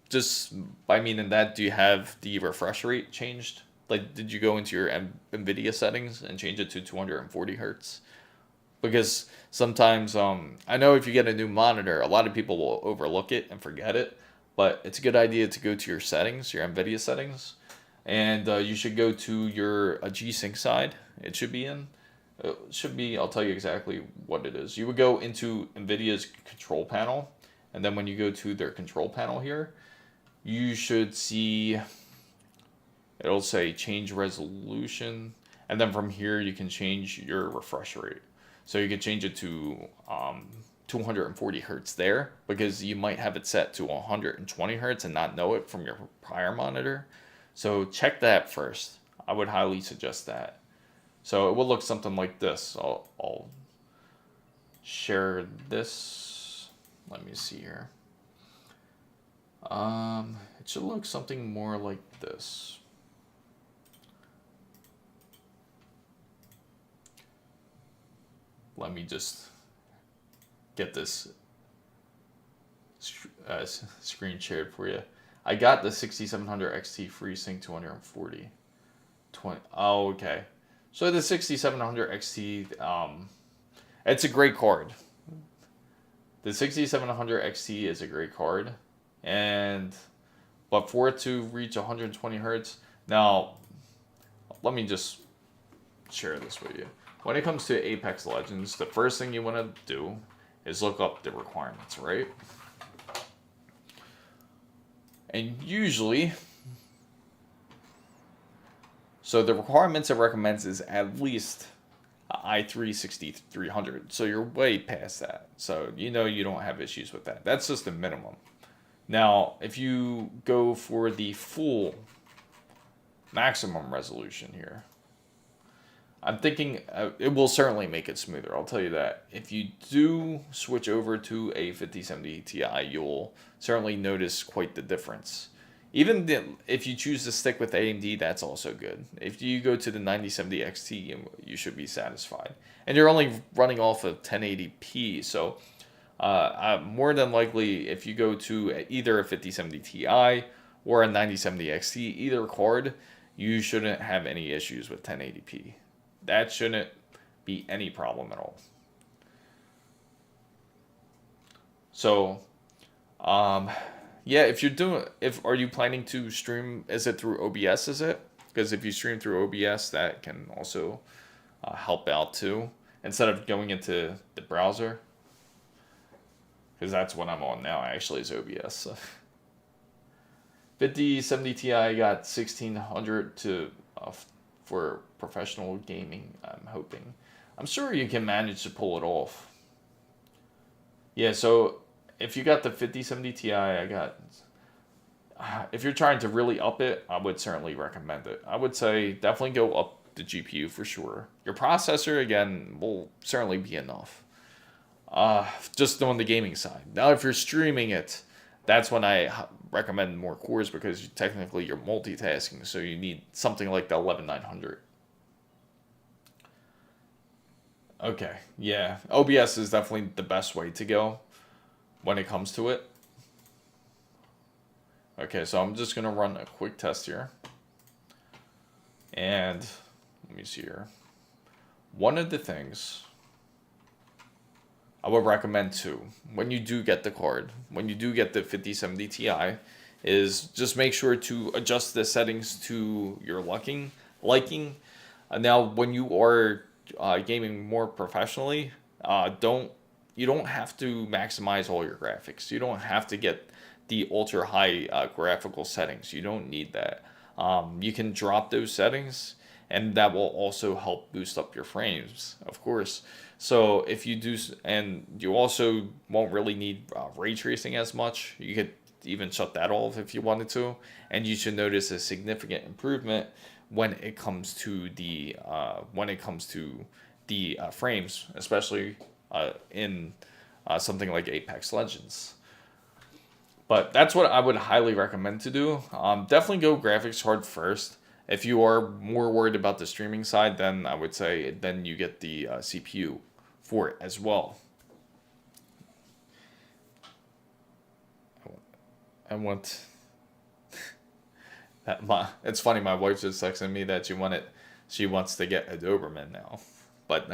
just by meaning that, do you have the refresh rate changed? Like, did you go into your NVIDIA settings and change it to 240 hertz? Because sometimes I know if you get a new monitor, a lot of people will overlook it and forget it. But it's a good idea to go to your settings, your NVIDIA settings, and you should go to your G.Sync side. It should be in. It should be. I'll tell you exactly what it is. You would go into NVIDIA's control panel, and then when you go to their control panel here, you should see. It'll say change resolution, and then from here you can change your refresh rate. So you can change it to 240 hertz there, because you might have it set to 120 hertz and not know it from your prior monitor. So check that first. I would highly suggest that. So it will look something like this. I'll share this. Let me see here. It should look something more like this. Let me just get this screen shared for you. I got the 6700 XT FreeSync 240. Oh, okay. So the 6700 XT, it's a great card. The 6700 XT is a great card. But for it to reach 120 hertz, now let me just share this with you. When it comes to Apex Legends, the first thing you want to do is look up the requirements, right? And usually, so the requirements it recommends is at least i3 6300. So you're way past that. So you know you don't have issues with that. That's just the minimum. Now, if you go for the full maximum resolution here, I'm thinking it will certainly make it smoother. I'll tell you that. If you do switch over to a 5070 Ti, you'll certainly notice quite the difference. Even if you choose to stick with AMD, that's also good. If you go to the 9070 XT, you should be satisfied. And you're only running off of 1080p, so more than likely, if you go to either a 5070 Ti or a 9070 XT, either card, you shouldn't have any issues with 1080p. That shouldn't be any problem at all. So, yeah, if you're doing, are you planning to stream? Is it through OBS? Is it? Because if you stream through OBS, that can also help out too. Instead of going into the browser, because that's what I'm on now. Actually, is OBS. So. 5070 Ti got 1600 to for professional gaming. I'm hoping. I'm sure you can manage to pull it off. Yeah, so if you got the 5070 Ti, if you're trying to really up it, I would certainly recommend it. I would say definitely go up the GPU for sure. Your processor, again, will certainly be enough. Just on the gaming side. Now, if you're streaming it, that's when I recommend more cores because technically you're multitasking, so you need something like the 11900. Okay, yeah. OBS is definitely the best way to go when it comes to it. Okay, so I'm just going to run a quick test here. And let me see here. One of the things I would recommend too, when you do get the card, when you do get the 5070 Ti, is just make sure to adjust the settings to your liking. Now, when you are gaming more professionally, you don't have to maximize all your graphics. You don't have to get the ultra high graphical settings. You don't need that. You can drop those settings, and that will also help boost up your frames, of course. So if you do, and you also won't really need ray tracing as much. You could even shut that off if you wanted to, and you should notice a significant improvement when it comes to the frames, especially in something like Apex Legends. But that's what I would highly recommend to do. Definitely go graphics card first. If you are more worried about the streaming side, then I would say then you get the CPU for it as well. I want it's funny, my wife just texted me that she wants to get a Doberman now. But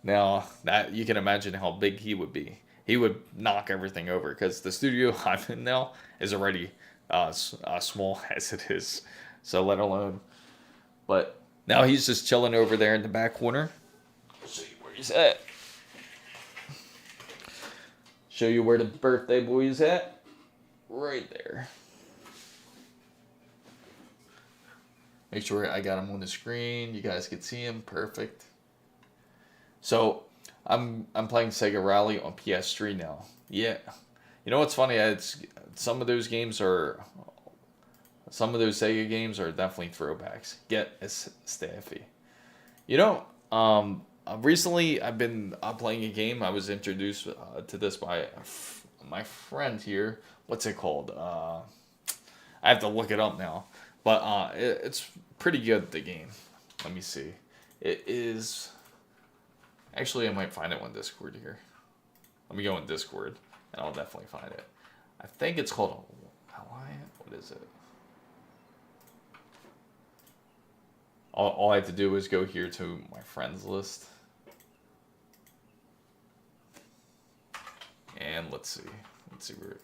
now that you can imagine how big he would be. He would knock everything over because the studio I'm in now is already small as it is. So let alone. But now he's just chilling over there in the back corner. I'll show you where he's at. Show you where the birthday boy is at. Right there. Make sure I got him on the screen. You guys can see him. Perfect. So I'm playing Sega Rally on PS3 now. Yeah. You know what's funny? Some of those Sega games are definitely throwbacks. Get a Staffy. You know, recently I've been playing a game. I was introduced to this by my friend here. What's it called? I have to look it up now. But it's pretty good, the game. Let me see. It is... Actually, I might find it on Discord here. Let me go on Discord, and I'll definitely find it. I think it's called Alliant. What is it? All I have to do is go here to my friends list. And let's see. Let's see where...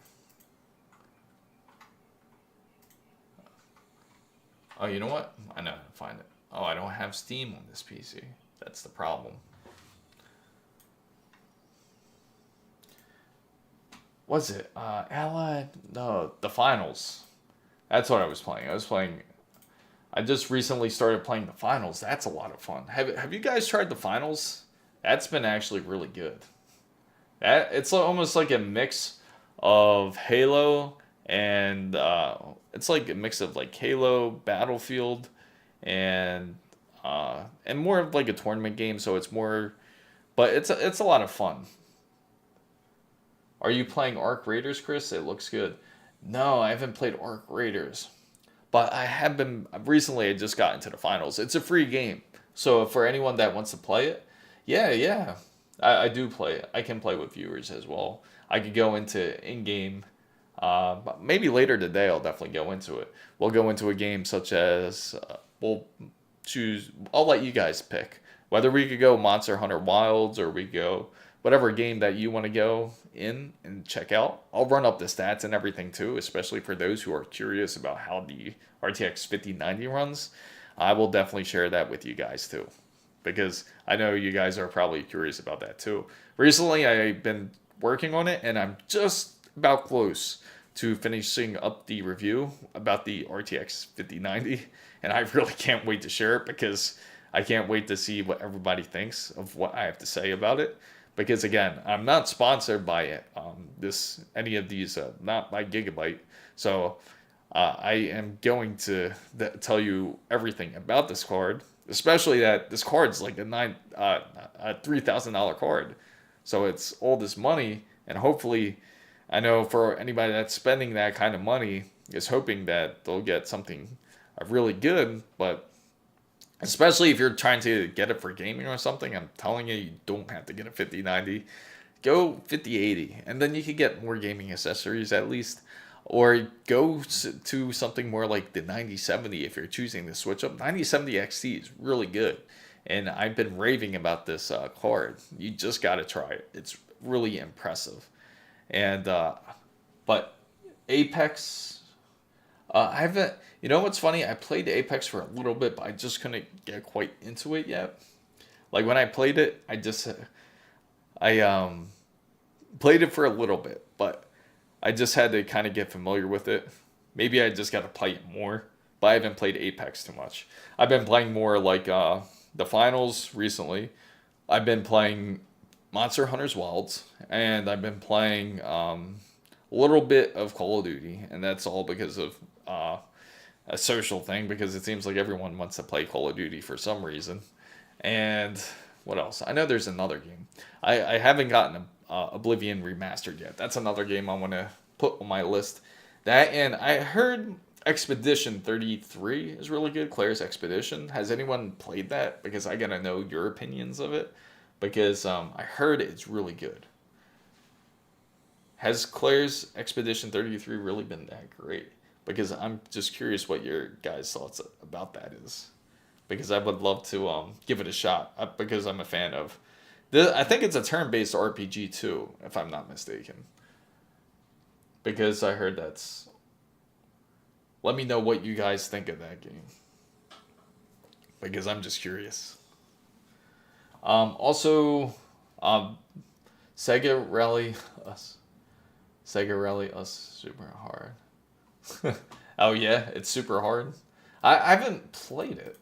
Oh, you know what? I know how to find it. Oh, I don't have Steam on this PC. That's the problem. What's it? Allied? No, the finals. That's what I was playing. I just recently started playing the finals. That's a lot of fun. Have you guys tried the finals? That's been actually really good. It's almost like a mix of Halo and it's like a mix of like Halo, Battlefield, and more of like a tournament game. So it's more, but it's a lot of fun. Are you playing Arc Raiders, Chris? It looks good. No, I haven't played Arc Raiders, but I have been recently. I just got into the finals. It's a free game, so for anyone that wants to play it, yeah, I do play it. I can play with viewers as well. I could go into in-game. But maybe later today, I'll definitely go into it. We'll go into a game such as we'll choose. I'll let you guys pick whether we could go Monster Hunter Wilds or we go whatever game that you want to go in and check out. I'll run up the stats and everything too, especially for those who are curious about how the RTX 5090 runs. I will definitely share that with you guys too, because I know you guys are probably curious about that too. Recently, I've been working on it and I'm just about close to finishing up the review about the RTX 5090, and I really can't wait to share it because I can't wait to see what everybody thinks of what I have to say about it. Because again, I'm not sponsored by it. Any of these, not by Gigabyte. So I am going to tell you everything about this card, especially that this card's like a $3,000 card. So it's all this money, and hopefully, I know for anybody that's spending that kind of money is hoping that they'll get something really good, but especially if you're trying to get it for gaming or something, I'm telling you, you don't have to get a 5090. Go 5080, and then you can get more gaming accessories at least. Or go to something more like the 9070 if you're choosing to switch up. 9070 XT is really good. And I've been raving about this card. You just got to try it. It's really impressive. And, but Apex, I haven't, you know what's funny? I played Apex for a little bit, but I just couldn't get quite into it yet. Like when I played it, I played it for a little bit, but I just had to kind of get familiar with it. Maybe I just got to play it more, but I haven't played Apex too much. I've been playing more like the finals recently. I've been playing Monster Hunter's Wilds, and I've been playing a little bit of Call of Duty, and that's all because of a social thing, because it seems like everyone wants to play Call of Duty for some reason. And what else? I know there's another game. I haven't gotten Oblivion Remastered yet. That's another game I want to put on my list. That, and I heard Expedition 33 is really good. Claire's Expedition. Has anyone played that? Because I gotta know your opinions of it. Because I heard it's really good. Has Claire's Expedition 33 really been that great? Because I'm just curious what your guys' thoughts about that is. Because I would love to give it a shot. Because I'm a fan of. I think it's a turn-based RPG too, if I'm not mistaken. Because I heard that's. Let me know what you guys think of that game. Because I'm just curious. Also, Sega Rally Us. Sega Rally Us super hard. Oh yeah, it's super hard. I haven't played it.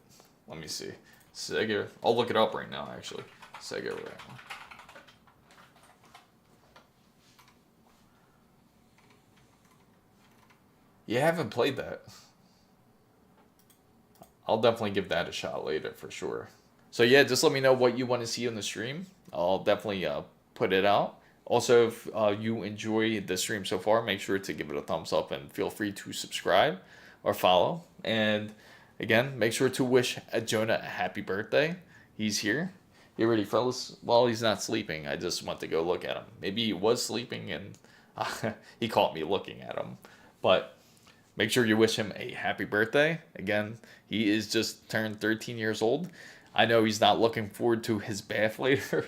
Let me see. Sega. I'll look it up right now. Actually, Sega Rally. You haven't played that. I'll definitely give that a shot later for sure. So yeah, just let me know what you want to see on the stream. I'll definitely put it out. Also, if you enjoy the stream so far, make sure to give it a thumbs up and feel free to subscribe or follow. And again, make sure to wish Jonah a happy birthday. He's here. You ready, fellas? Well, he's not sleeping. I just went to go look at him. Maybe he was sleeping and he caught me looking at him. But make sure you wish him a happy birthday. Again, he is just turned 13 years old. I know he's not looking forward to his bath later.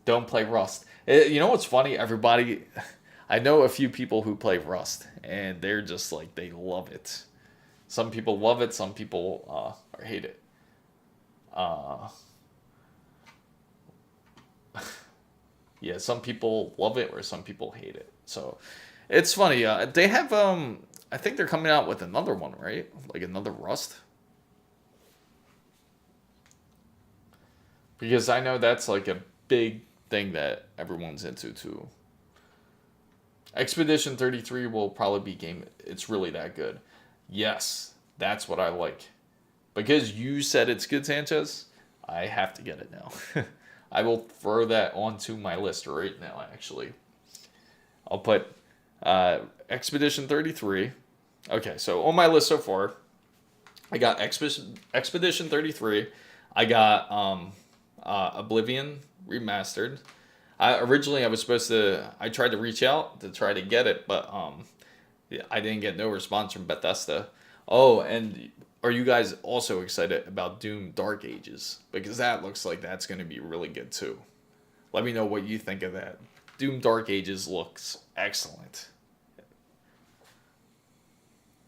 Don't play Rust. You know what's funny? I know a few people who play Rust, and they're just like, they love it. Some people love it, some people hate it. Yeah, some people love it or some people hate it. So it's funny. They have I think they're coming out with another one, right? Like another Rust. Because I know that's like a big thing that everyone's into too. Expedition 33 will probably be game. It's really that good. Yes, that's what I like. Because you said it's good, Sanchez, I have to get it now. I will throw that onto my list right now, actually. I'll put Expedition 33. Okay, so on my list so far, I got Expedition 33. I got Oblivion Remastered. Originally, I tried to reach out to try to get it, but I didn't get no response from Bethesda. Oh, and are you guys also excited about Doom Dark Ages? Because that looks like that's going to be really good too. Let me know what you think of that. Doom Dark Ages looks excellent.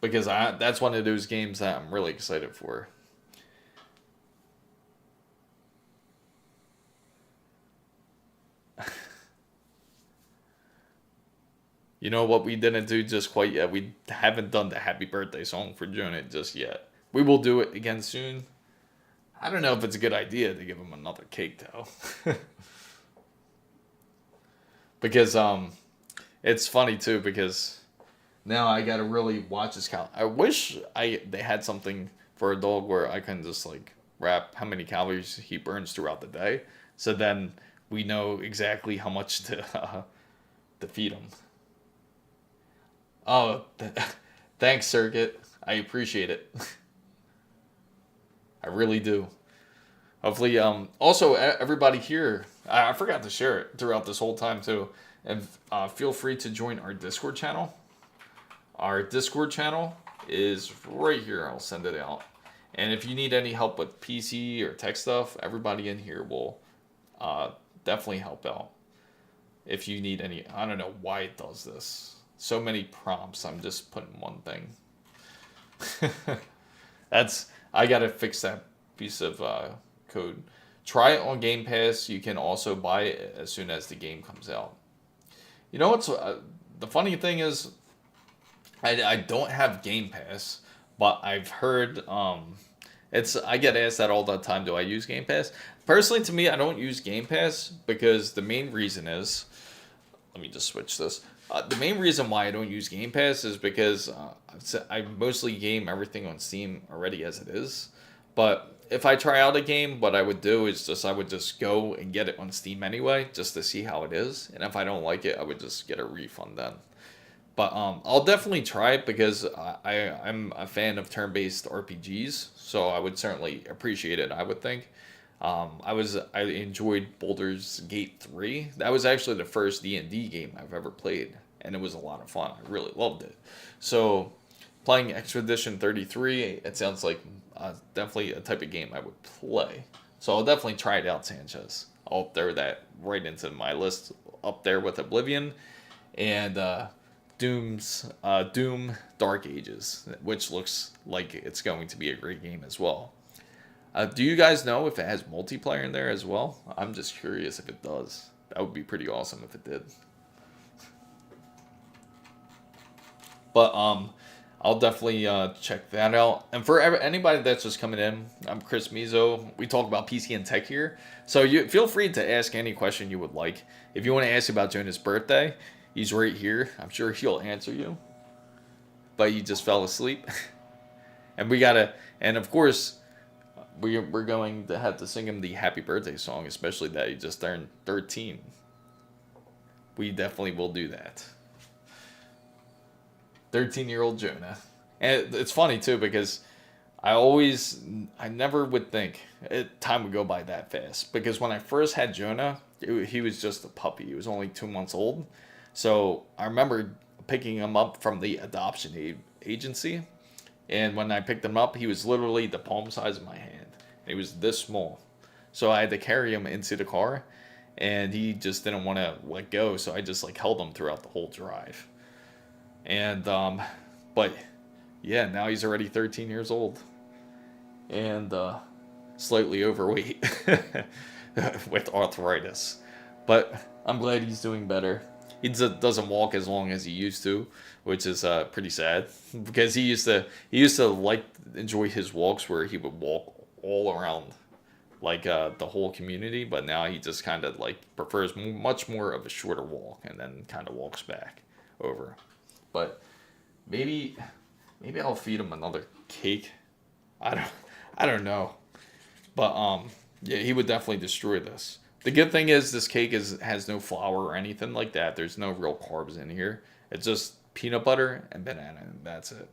Because that's one of those games that I'm really excited for. You know what we didn't do just quite yet? We haven't done the happy birthday song for Jonah just yet. We will do it again soon. I don't know if it's a good idea to give him another cake though. Because it's funny too because now I gotta really watch his count. I wish they had something for a dog where I can just like wrap how many calories he burns throughout the day, so then we know exactly how much to feed him. Oh, thanks, Circuit. I appreciate it. I really do. Hopefully, also everybody here, I forgot to share it throughout this whole time too, and feel free to join our Discord channel. Our Discord channel is right here. I'll send it out. And if you need any help with PC or tech stuff, everybody in here will definitely help out. If you need any, I don't know why it does this. So many prompts. I'm just putting one thing. I gotta fix that piece of code. Try it on Game Pass. You can also buy it as soon as the game comes out. You know what's the funny thing is, I don't have Game Pass, but I've heard I get asked that all the time. Do I use Game Pass? Personally, to me, I don't use Game Pass because the main reason is, let me just switch this. The main reason why I don't use Game Pass is because I mostly game everything on Steam already as it is. But if I try out a game, what I would do is I would just go and get it on Steam anyway, just to see how it is. And if I don't like it, I would just get a refund then. But I'll definitely try it because I'm a fan of turn-based RPGs, so I would certainly appreciate it, I would think. I enjoyed Baldur's Gate 3. That was actually the first D&D game I've ever played, and it was a lot of fun. I really loved it. So playing Expedition 33, it sounds like definitely a type of game I would play. So I'll definitely try it out, Sanchez. I'll throw that right into my list up there with Oblivion and Doom Dark Ages, which looks like it's going to be a great game as well. Do you guys know if it has multiplayer in there as well? I'm just curious if it does. That would be pretty awesome if it did. But I'll definitely check that out. And for anybody that's just coming in, I'm Chris Mizo. We talk about PC and tech here. So you feel free to ask any question you would like. If you want to ask about Jonah's birthday, he's right here. I'm sure he'll answer you. But you just fell asleep. And of course, we're going to have to sing him the happy birthday song, especially that he just turned 13. We definitely will do that. 13-year-old Jonah. And it's funny too because I never would think time would go by that fast. Because when I first had Jonah, he was just a puppy. He was only 2 months old. So I remember picking him up from the adoption agency. And when I picked him up, he was literally the palm size of my hand. He was this small. So I had to carry him into the car. And he just didn't want to let go. So I just held him throughout the whole drive. And, but Yeah, now he's already 13 years old. And slightly overweight with arthritis. But I'm glad he's doing better. He doesn't walk as long as he used to, which is pretty sad because he used to like enjoy his walks where he would walk all around like the whole community, but now he just kind of like prefers much more of a shorter walk and then kind of walks back over. But maybe I'll feed him another cake. I don't know. But yeah, he would definitely destroy this. The good thing is this cake has no flour or anything like that. There's no real carbs in here. It's just peanut butter and banana, and that's it.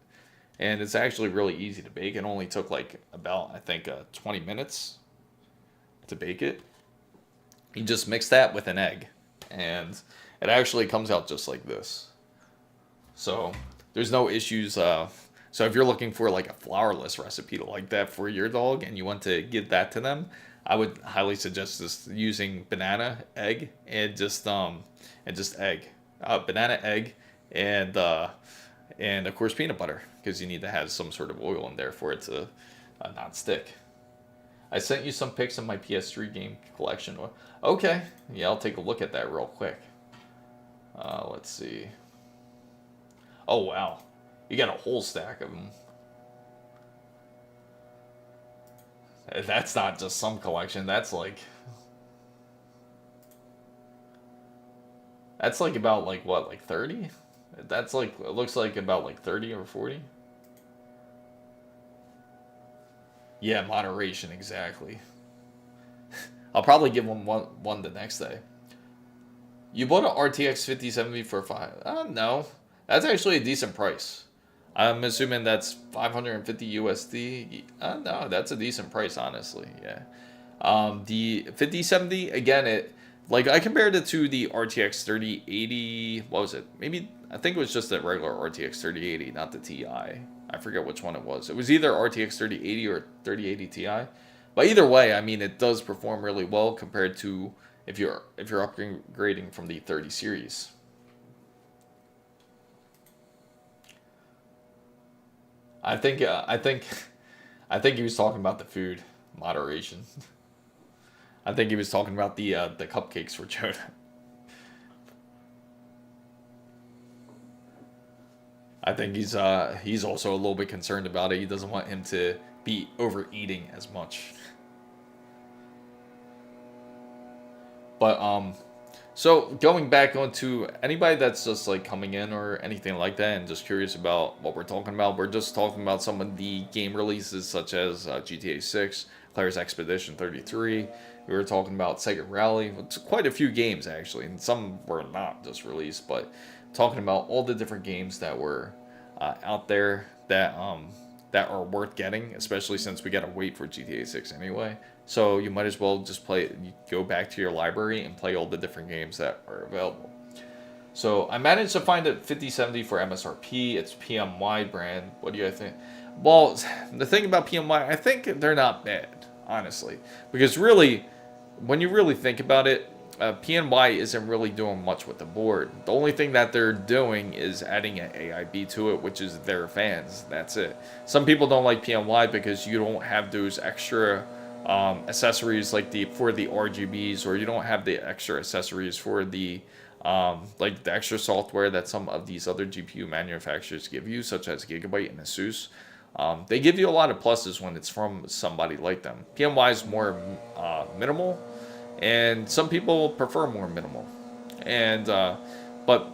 And it's actually really easy to bake. It only took like about, I think, 20 minutes to bake it. You just mix that with an egg, and it actually comes out just like this. So there's no issues. So if you're looking for like a flourless recipe like that for your dog and you want to give that to them, I would highly suggest just using banana, egg, and just egg, banana, egg, and of course peanut butter, because you need to have some sort of oil in there for it to not stick. I sent you some pics of my PS3 game collection. Okay, yeah, I'll take a look at that real quick. Let's see. Oh wow, you got a whole stack of them. That's not just some collection. That's like about like what, like 30? That's like, it looks like about like 30 or 40. Yeah, moderation, exactly. I'll probably give one the next day. You bought an RTX 5070 for $5? No, that's actually a decent price. I'm assuming that's 550 USD. No, that's a decent price, honestly. Yeah. The 5070, again, I compared it to the RTX 3080. What was it? Maybe, I think it was just the regular RTX 3080, not the Ti. I forget which one it was. It was either RTX 3080 or 3080 Ti. But either way, I mean, it does perform really well compared to if you're upgrading from the 30 series. I think he was talking about the food moderation. I think he was talking about the cupcakes for Jonah. I think he's also a little bit concerned about it. He doesn't want him to be overeating as much. But so going back onto anybody that's just like coming in or anything like that and just curious about what we're talking about, we're just talking about some of the game releases such as GTA 6, Claire's Expedition 33. We were talking about Sega Rally. It's quite a few games actually, and some were not just released, but talking about all the different games that were out there that are worth getting, especially since we gotta wait for GTA 6 anyway. So you might as well just go back to your library and play all the different games that are available. So I managed to find a 5070 for MSRP. It's PMY brand. What do you think? Well, the thing about PMY, I think they're not bad, honestly, because really, when you really think about it, PNY isn't really doing much with the board. The only thing that they're doing is adding an AIB to it, which is their fans. That's it. Some people don't like PNY because you don't have those extra accessories like for the RGBs, or you don't have the extra accessories for the like the extra software that some of these other GPU manufacturers give you, such as Gigabyte and ASUS. They give you a lot of pluses when it's from somebody like them. PNY is more minimal, and some people prefer more minimal. And but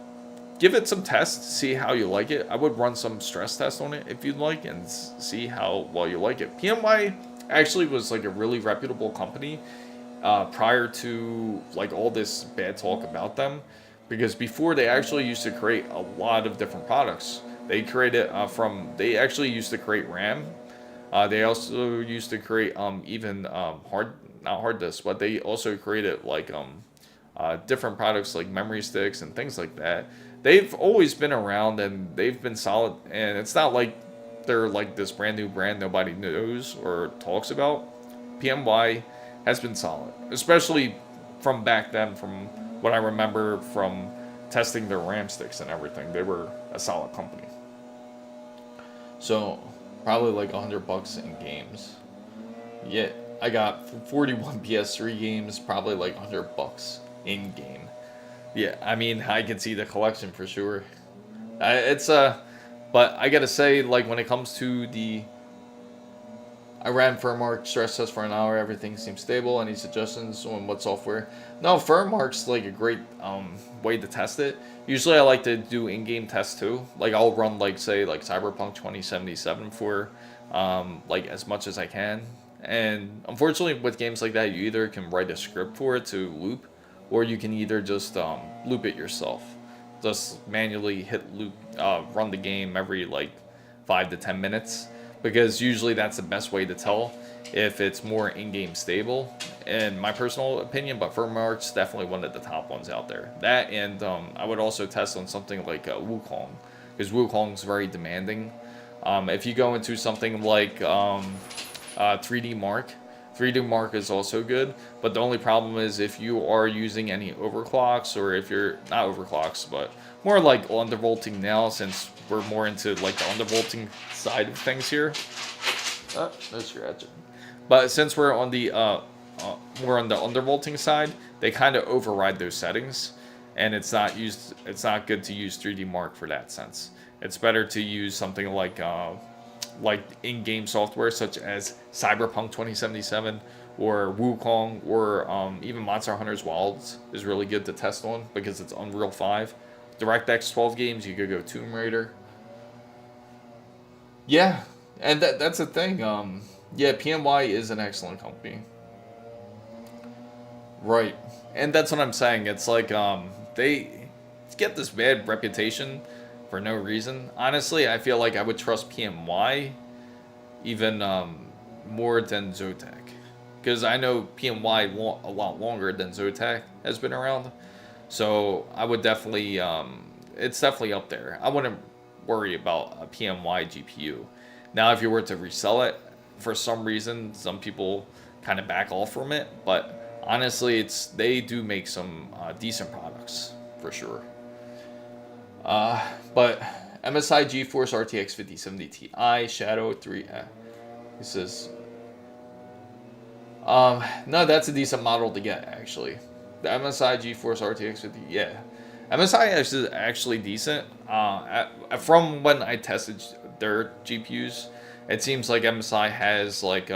give it some tests, see how you like it. I would run some stress tests on it if you'd like, and see how well you like it. PNY actually was like a really reputable company prior to like all this bad talk about them, because before they actually used to create a lot of different products. They created they actually used to create RAM. They also used to create even not hard disks, but they also created like different products like memory sticks and things like that. They've always been around and they've been solid, and it's not like they're like this brand new brand nobody knows or talks about. PMY has been solid, especially from back then, from what I remember from testing their RAM sticks and everything. They were a solid company. So probably like $100 in games. Yeah, I got 41 PS3 games, probably like $100 in game. Yeah, I mean, I can see the collection for sure. It's but I gotta say, like when it comes to the, I ran FirmArk stress test for an hour. Everything seems stable. Any suggestions on what software? No, FirmArk's like a great way to test it. Usually, I like to do in-game tests too. Like I'll run like say like Cyberpunk 2077 for like as much as I can. And unfortunately, with games like that, you either can write a script for it to loop, or you can either just loop it yourself. Just manually hit loop, run the game every like 5 to 10 minutes, because usually that's the best way to tell if it's more in-game stable, in my personal opinion. But FirmArk's definitely one of the top ones out there. That, and I would also test on something like Wukong, because Wukong's very demanding. If you go into something like 3D Mark, 3D Mark is also good, but the only problem is if you are using any overclocks, or if you're not overclocks, but more like undervolting now, since we're more into like the undervolting side of things here. Oh, no scratching. But since we're on the undervolting side, they kind of override those settings, and it's not good to use 3D Mark for that sense. It's better to use something like in-game software such as Cyberpunk 2077 or Wukong, or even Monster Hunter's Wilds is really good to test on because it's Unreal 5. DirectX 12 games, you could go Tomb Raider. Yeah, and that's the thing. Yeah, PNY is an excellent company. Right. And that's what I'm saying. It's like they get this bad reputation for no reason. Honestly, I feel like I would trust PNY even more than Zotac, because I know PNY a lot longer than Zotac has been around. So I would definitely, it's definitely up there. I wouldn't worry about a PNY GPU. Now, if you were to resell it, for some reason, some people kind of back off from it. But honestly, they do make some decent products for sure. But MSI GeForce RTX 5070 Ti Shadow 3. It says, no, that's a decent model to get actually. The MSI GeForce RTX 50, yeah. MSI is actually decent. From when I tested their GPUs, it seems like MSI has like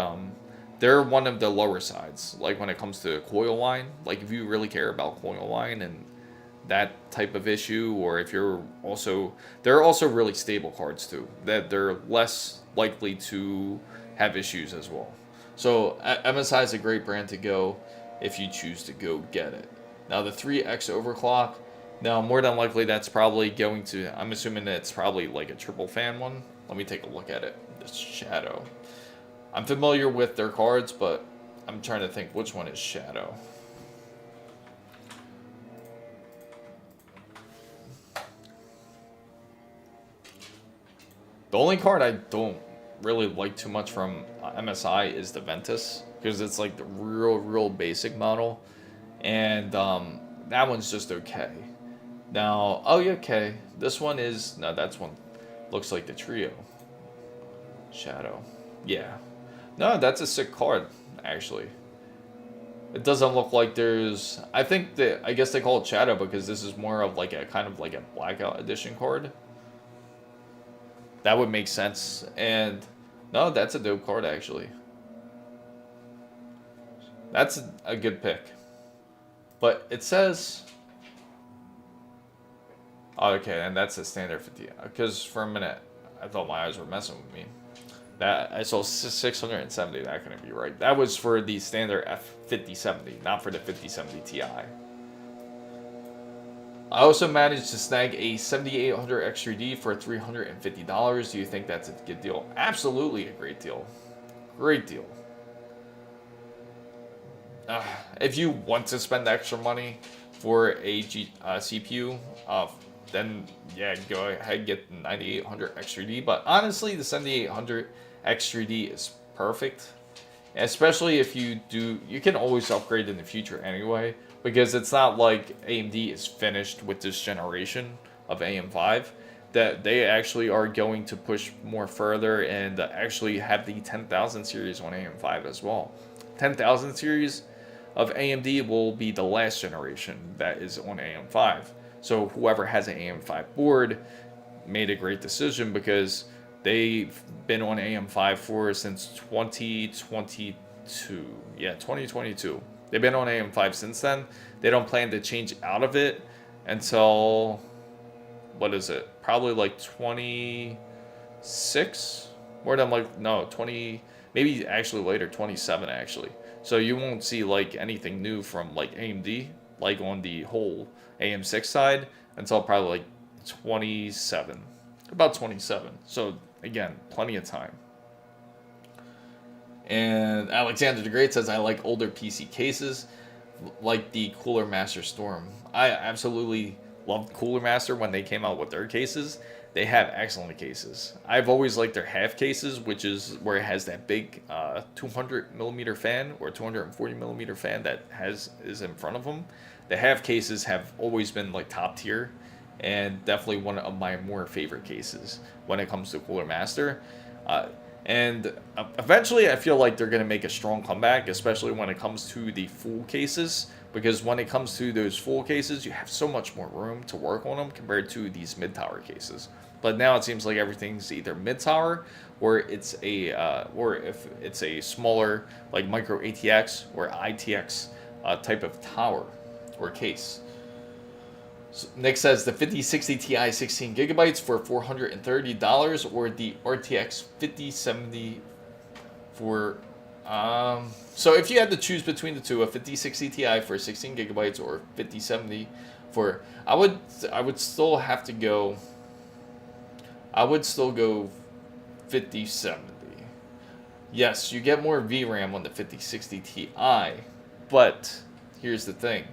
they're one of the lower sides. Like when it comes to coil line, like if you really care about coil line and that type of issue, or if you're also, they're also really stable cards too. That they're less likely to have issues as well. So MSI is a great brand to go if you choose to go get it. Now the 3X overclock, now more than likely that's probably going to, I'm assuming that it's probably like a triple fan one. Let me take a look at it. This Shadow. I'm familiar with their cards, but I'm trying to think which one is Shadow. The only card I don't really like too much from MSI is the Ventus, because it's like the real basic model, and that one's just okay. Now, oh yeah, okay, this one is, no, that's one looks like the Trio Shadow. Yeah, no, that's a sick card actually. It doesn't look like there's, I think that, I guess they call it Shadow because this is more of like a kind of like a blackout edition card. That would make sense. And no, that's a dope card actually. That's a good pick. But it says, oh, okay, and that's a standard 50. Because for a minute, I thought my eyes were messing with me. That I saw 670. That couldn't be right. That was for the standard F5070, not for the 5070 Ti. I also managed to snag a 7800 X3D for $350. Do you think that's a good deal? Absolutely a great deal. Great deal. If you want to spend extra money for a CPU, then yeah, go ahead and get the 9800 X3D. But honestly, the 7800 X3D is perfect. Especially if you do, you can always upgrade in the future anyway, because it's not like AMD is finished with this generation of AM5. that they actually are going to push more further and actually have the 10,000 series on AM5 as well. 10,000 series of AMD will be the last generation that is on AM5. So whoever has an AM5 board made a great decision, because they've been on AM5 for since 2022. Yeah, 2022. They've been on AM5 since then. They don't plan to change out of it until, what is it? Probably like 26? More than like, no, 20, maybe actually later, 27 actually. So you won't see like anything new from like AMD, like on the whole AM6 side, until probably like 27. About 27. So again, plenty of time. And Alexander the Great says, I like older PC cases, like the Cooler Master Storm. I absolutely loved Cooler Master when they came out with their cases. They have excellent cases. I've always liked their half cases, which is where it has that big 200 millimeter fan or 240 millimeter fan that is in front of them. The half cases have always been like top tier, and definitely one of my more favorite cases when it comes to Cooler Master. And eventually I feel like they're going to make a strong comeback, especially when it comes to the full cases, because when it comes to those full cases, you have so much more room to work on them compared to these mid-tower cases. But now it seems like everything's either mid-tower, or it's a or if it's a smaller like micro ATX or ITX type of tower or case. So Nick says the 5060 Ti 16 gigabytes for $430, or the RTX 5070 for so if you had to choose between the two, a 5060 Ti for 16 gigabytes or 5070 for, I would still have to go, I would still go 5070. Yes, you get more VRAM on the 5060 Ti, but here's the thing.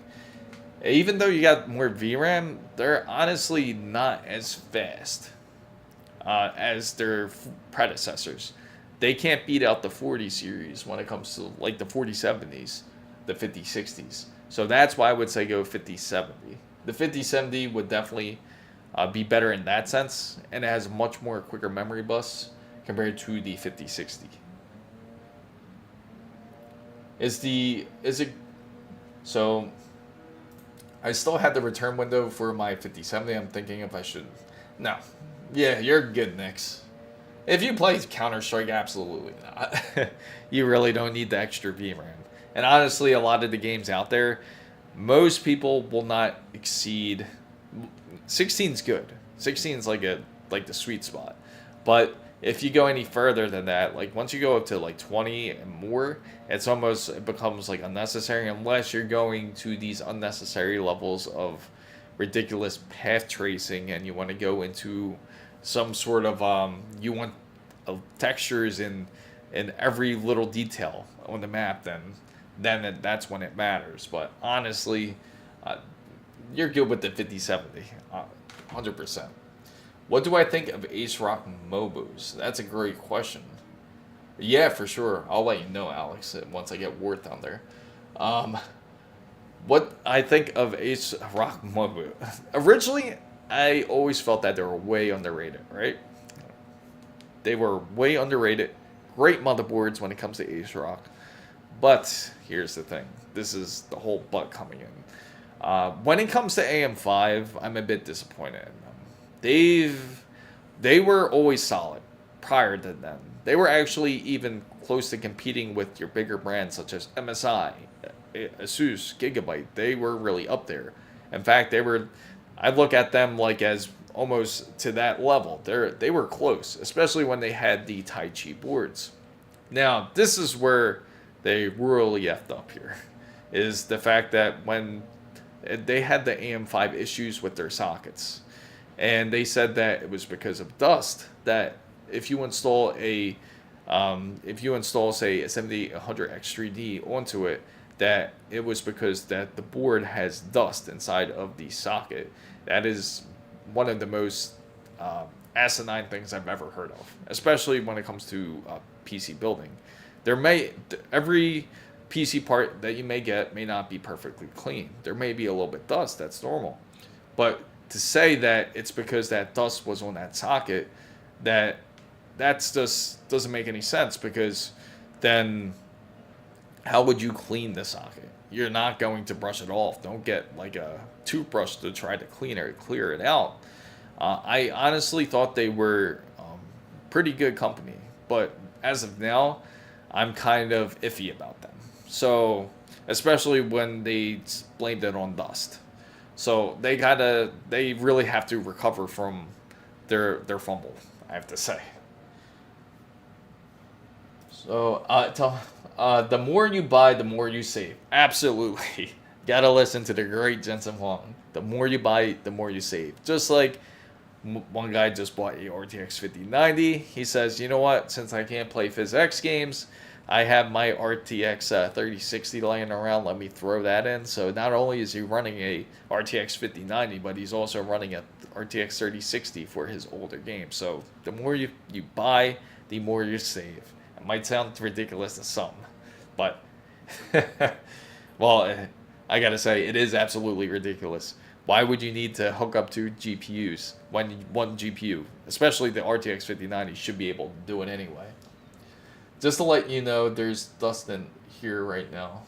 Even though you got more VRAM, they're honestly not as fast as their predecessors. They can't beat out the 40 series when it comes to like the 4070s, the 5060s. So that's why I would say go 5070. The 5070 would definitely be better in that sense, and it has much more quicker memory bus compared to the 5060. So I still had the return window for my 5070. I'm thinking if I should. No. Yeah, you're good, Nix. If you play Counter-Strike, absolutely not. You really don't need the extra VRAM. And honestly, a lot of the games out there, most people will not exceed 16's good. 16's like the sweet spot. But if you go any further than that, like once you go up to like 20 and more, it becomes like unnecessary, unless you're going to these unnecessary levels of ridiculous path tracing and you want to go into some sort of you want textures in every little detail on the map, then that's when it matters. But honestly, you're good with the 5070, 100%. What do I think of ASRock Mobos? That's a great question. Yeah, for sure. I'll let you know, Alex, once I get Worth on there. What I think of ASRock Mobo. Originally, I always felt that they were way underrated, right? They were way underrated. Great motherboards when it comes to ASRock. But here's the thing. This is the whole but coming in. When it comes to AM5, I'm a bit disappointed in them. They were always solid prior to them. They were actually even close to competing with your bigger brands such as MSI, ASUS, Gigabyte. They were really up there. In fact, I look at them like as almost to that level. They were close, especially when they had the Tai Chi boards. Now, this is where they really effed up here, is the fact that when they had the AM5 issues with their sockets, and they said that it was because of dust, that if you install say a 7800X3D onto it, that it was because that the board has dust inside of the socket. That is one of the most asinine things I've ever heard of, especially when it comes to PC building. Every PC part that you may get may not be perfectly clean. There may be a little bit dust, that's normal. But to say that it's because that dust was on that socket, that's just doesn't make any sense, because then how would you clean the socket? You're not going to brush it off. Don't get like a toothbrush to try to clear it out. I honestly thought they were pretty good company, but as of now, I'm kind of iffy about them. So, especially when they blamed it on dust. So they really have to recover from their fumble, I have to say. So, the more you buy, the more you save. Absolutely. Gotta listen to the great Jensen Huang. The more you buy, the more you save. Just like one guy just bought a RTX 5090. He says, you know what? Since I can't play PhysX games, I have my RTX 3060 laying around. Let me throw that in. So not only is he running a RTX 5090, but he's also running a RTX 3060 for his older games. So the more you buy, the more you save. It might sound ridiculous to some, but well, I gotta say, it is absolutely ridiculous. Why would you need to hook up two GPUs when one GPU, especially the RTX 5090, should be able to do it anyway? Just to let you know, there's dust in here right now.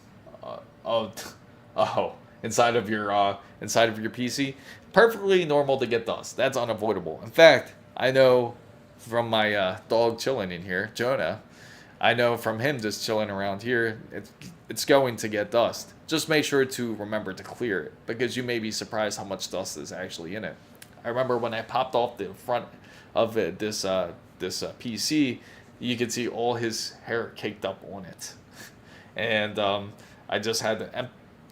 Inside of your PC. Perfectly normal to get dust. That's unavoidable. In fact, I know from my dog chilling in here, Jonah. I know from him just chilling around here, it's going to get dust. Just make sure to remember to clear it, because you may be surprised how much dust is actually in it. I remember when I popped off the front of this PC, you could see all his hair caked up on it. And I just had to,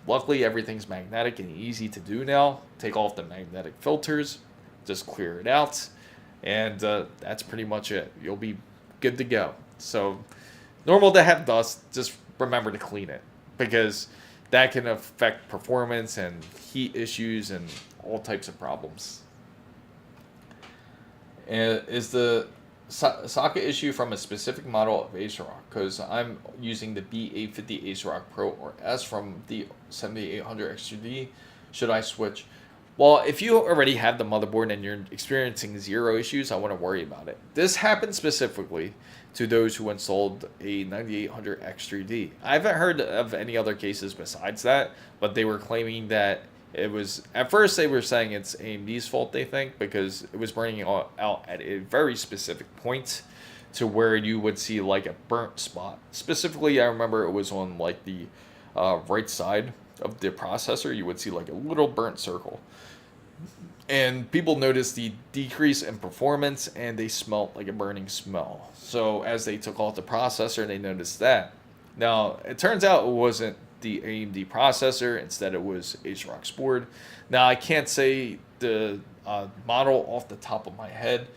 luckily everything's magnetic and easy to do now. Take off the magnetic filters, just clear it out, and that's pretty much it. You'll be good to go. So, normal to have dust, just remember to clean it, because that can affect performance and heat issues and all types of problems. And is the socket issue from a specific model of ASRock? Because I'm using the B850 ASRock Pro or S from the 7800 XTD. Should I switch? Well, if you already have the motherboard and you're experiencing zero issues, I wouldn't worry about it. This happened specifically to those who installed a 9800 X3D. I haven't heard of any other cases besides that, but they were claiming that it was, at first they were saying it's AMD's fault, they think, because it was burning out at a very specific point to where you would see like a burnt spot. Specifically, I remember it was on like the right side of the processor. You would see like a little burnt circle. And people noticed the decrease in performance, and they smelt like a burning smell. So as they took off the processor, they noticed that. Now, it turns out it wasn't the AMD processor. Instead, it was ASRock's board. Now, I can't say the model off the top of my head.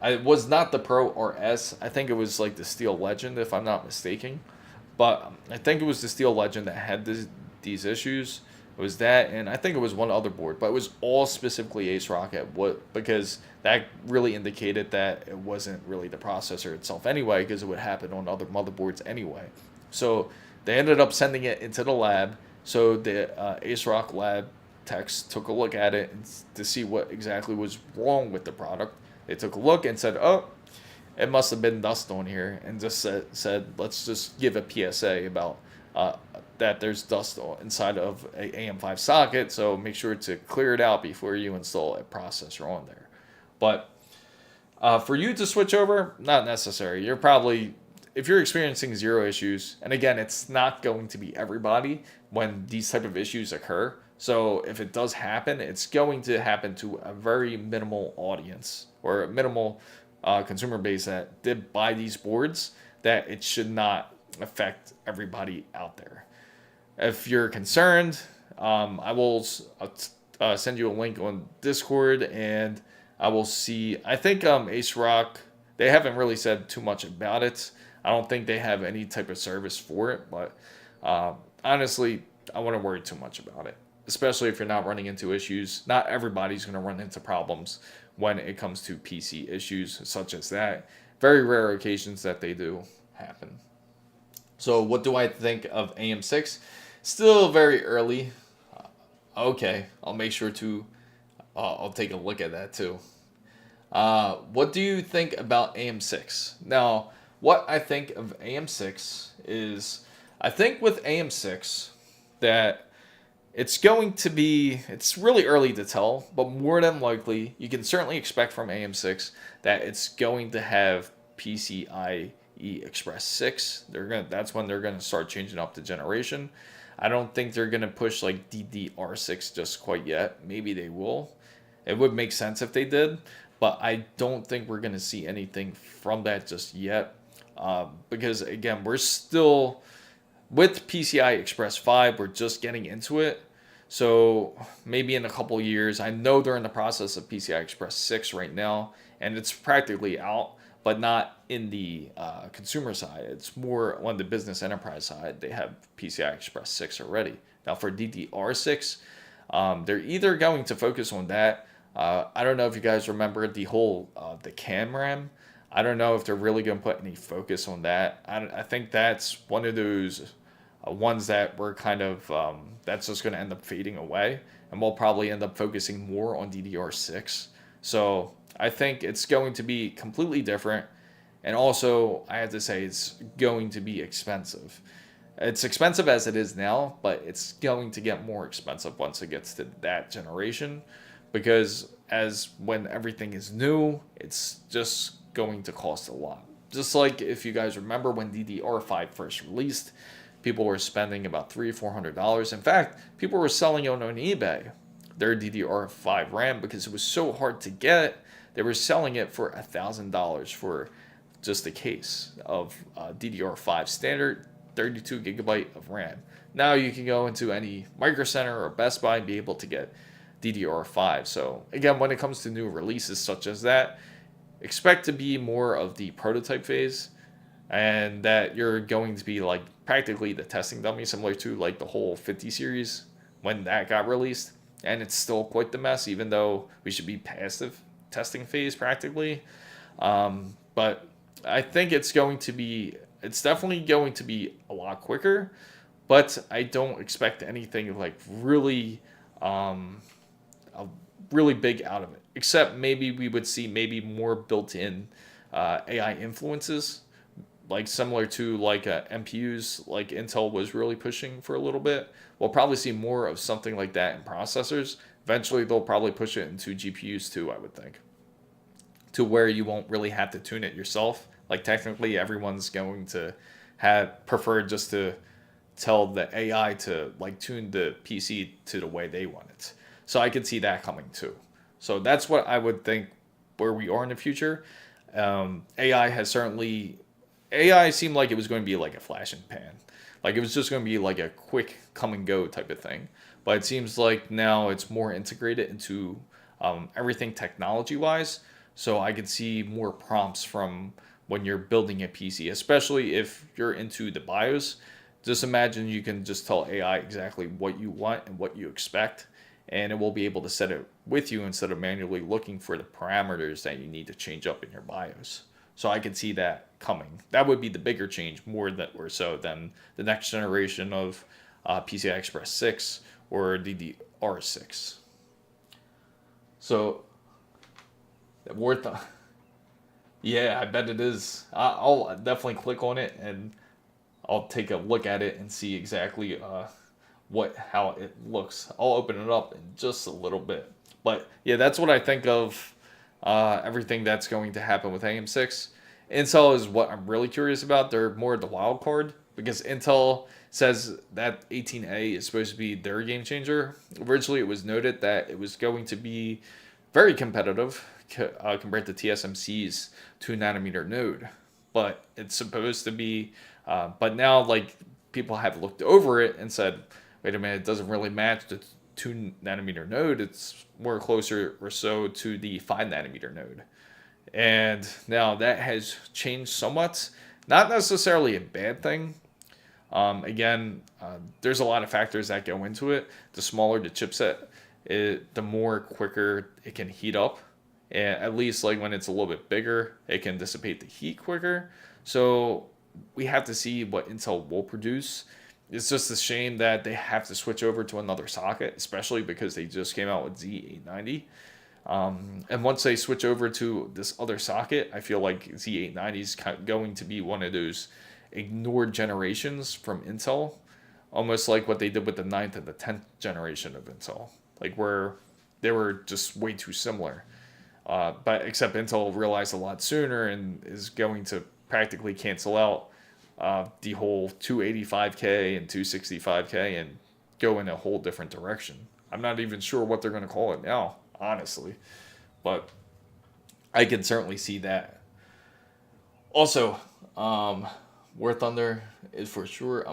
It was not the Pro or S. I think it was like the Steel Legend, if I'm not mistaken. But I think it was the Steel Legend that had these issues. It was that, and I think it was one other board, but it was all specifically ASRock because that really indicated that it wasn't really the processor itself anyway, because it would happen on other motherboards anyway. So they ended up sending it into the lab. So the ASRock lab techs took a look at it to see what exactly was wrong with the product. They took a look and said, "Oh, it must have been dust on here," and just said, "Let's just give a PSA about." That there's dust inside of a AM5 socket, so make sure to clear it out before you install a processor on there. But for you to switch over, not necessary. You're probably, if you're experiencing zero issues, and again, it's not going to be everybody when these type of issues occur. So if it does happen, it's going to happen to a very minimal audience or a minimal consumer base that did buy these boards, that it should not affect everybody out there. If you're concerned, I will send you a link on Discord, and I will see. I think ASRock, they haven't really said too much about it. I don't think they have any type of service for it, but honestly, I wouldn't worry too much about it, especially if you're not running into issues. Not everybody's going to run into problems when it comes to PC issues such as that. Very rare occasions that they do happen. So what do I think of AM6? Still very early. Okay, I'll make sure to I'll take a look at that too. What do you think about AM6? Now, what I think of AM6 is, I think with AM6 that it's really early to tell, but more than likely, you can certainly expect from AM6 that it's going to have PCIe Express 6. That's when they're gonna start changing up the generation. I don't think they're gonna push like DDR6 just quite yet. Maybe they will. It would make sense if they did, but I don't think we're gonna see anything from that just yet. Because again, we're still with PCI Express 5, we're just getting into it. So maybe in a couple years, I know they're in the process of PCI Express 6 right now, and it's practically out, but not in the consumer side. It's more on the business enterprise side. They have PCI Express 6 already. Now for DDR6, they're either going to focus on that. I don't know if you guys remember the whole the CAM RAM. I don't know if they're really going to put any focus on that. I think that's one of those ones that we're kind of, that's just going to end up fading away. And we'll probably end up focusing more on DDR6. So I think it's going to be completely different. And also, I have to say, it's going to be expensive. It's expensive as it is now, but it's going to get more expensive once it gets to that generation. Because as when everything is new, it's just going to cost a lot. Just like if you guys remember when DDR5 first released, people were spending about $300-400. In fact, people were selling it on eBay, their DDR5 RAM, because it was so hard to get. They were selling it for $1,000 for just a case of DDR5 standard 32 gigabyte of RAM. Now you can go into any Micro Center or Best Buy and be able to get DDR5. So again, when it comes to new releases such as that, expect to be more of the prototype phase, and that you're going to be like practically the testing dummy, similar to like the whole 50 series when that got released. And it's still quite the mess, even though we should be past the testing phase practically. But I think it's definitely going to be a lot quicker, but I don't expect anything like really big out of it, except maybe we would see maybe more built-in AI influences, like similar to like MPUs like Intel was really pushing for a little bit. We'll probably see more of something like that in processors. Eventually they'll probably push it into GPUs too, I would think, to where you won't really have to tune it yourself. Like technically everyone's going to prefer just to tell the AI to like tune the PC to the way they want it. So I could see that coming too. So that's what I would think where we are in the future. AI seemed like it was going to be like a flash in pan. Like it was just going to be like a quick come and go type of thing. But it seems like now it's more integrated into everything technology wise. So I could see more prompts from when you're building a PC, especially if you're into the BIOS. Just imagine you can just tell AI exactly what you want and what you expect, and it will be able to set it with you instead of manually looking for the parameters that you need to change up in your BIOS. So I could see that coming. That would be the bigger change more than the next generation of PCI Express 6 or DDR6. So, yeah, I bet it is. I'll definitely click on it and I'll take a look at it and see exactly how it looks. I'll open it up in just a little bit. But yeah, that's what I think of everything that's going to happen with AM6. Intel is what I'm really curious about. They're more the wild card because Intel says that 18A is supposed to be their game changer. Originally, it was noted that it was going to be very competitive compared to TSMC's 2nm node. But it's supposed to be, but now like people have looked over it and said, wait a minute, it doesn't really match the 2nm node. It's more closer or so to the 5nm node. And now that has changed somewhat. Not necessarily a bad thing. There's a lot of factors that go into it. The smaller the chipset, the more quicker it can heat up. And at least like when it's a little bit bigger, it can dissipate the heat quicker. So we have to see what Intel will produce. it's just a shame that they have to switch over to another socket, especially because they just came out with Z890. And once they switch over to this other socket, I feel like Z890 is going to be one of those ignored generations from Intel, almost like what they did with the 9th and the 10th generation of Intel, like where they were just way too similar. But except Intel realized a lot sooner and is going to practically cancel out the whole 285K and 265K and go in a whole different direction. I'm not even sure what they're going to call it now, honestly, but I can certainly see that. Also, War Thunder is for sure.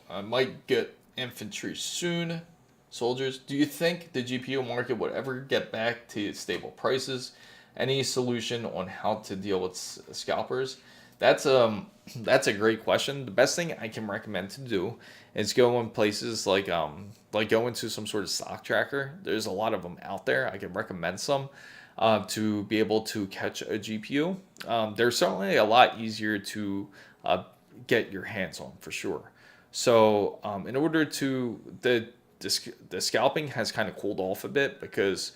I might get infantry soon. Soldiers, do you think the GPU market would ever get back to stable prices? Any solution on how to deal with scalpers? That's a great question. The best thing I can recommend to do is go in places like go into some sort of stock tracker. There's a lot of them out there. I can recommend some to be able to catch a GPU. They're certainly a lot easier to get your hands on for sure. So in order to the scalping has kind of cooled off a bit because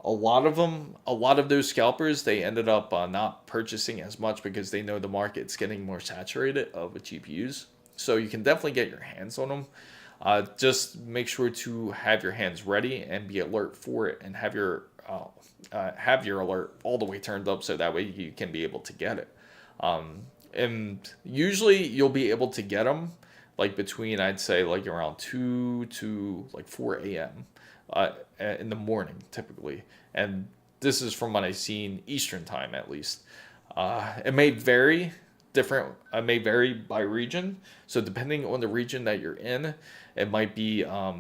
a lot of those scalpers, they ended up not purchasing as much because they know the market's getting more saturated with GPUs. So you can definitely get your hands on them. Just make sure to have your hands ready and be alert for it, and have your alert all the way turned up so that way you can be able to get it. And usually you'll be able to get them like between, I'd say, like around 2 to like 4 a.m. In the morning typically, and this is from what I've seen Eastern time at least. It may vary by region, so depending on the region that you're in, it might be a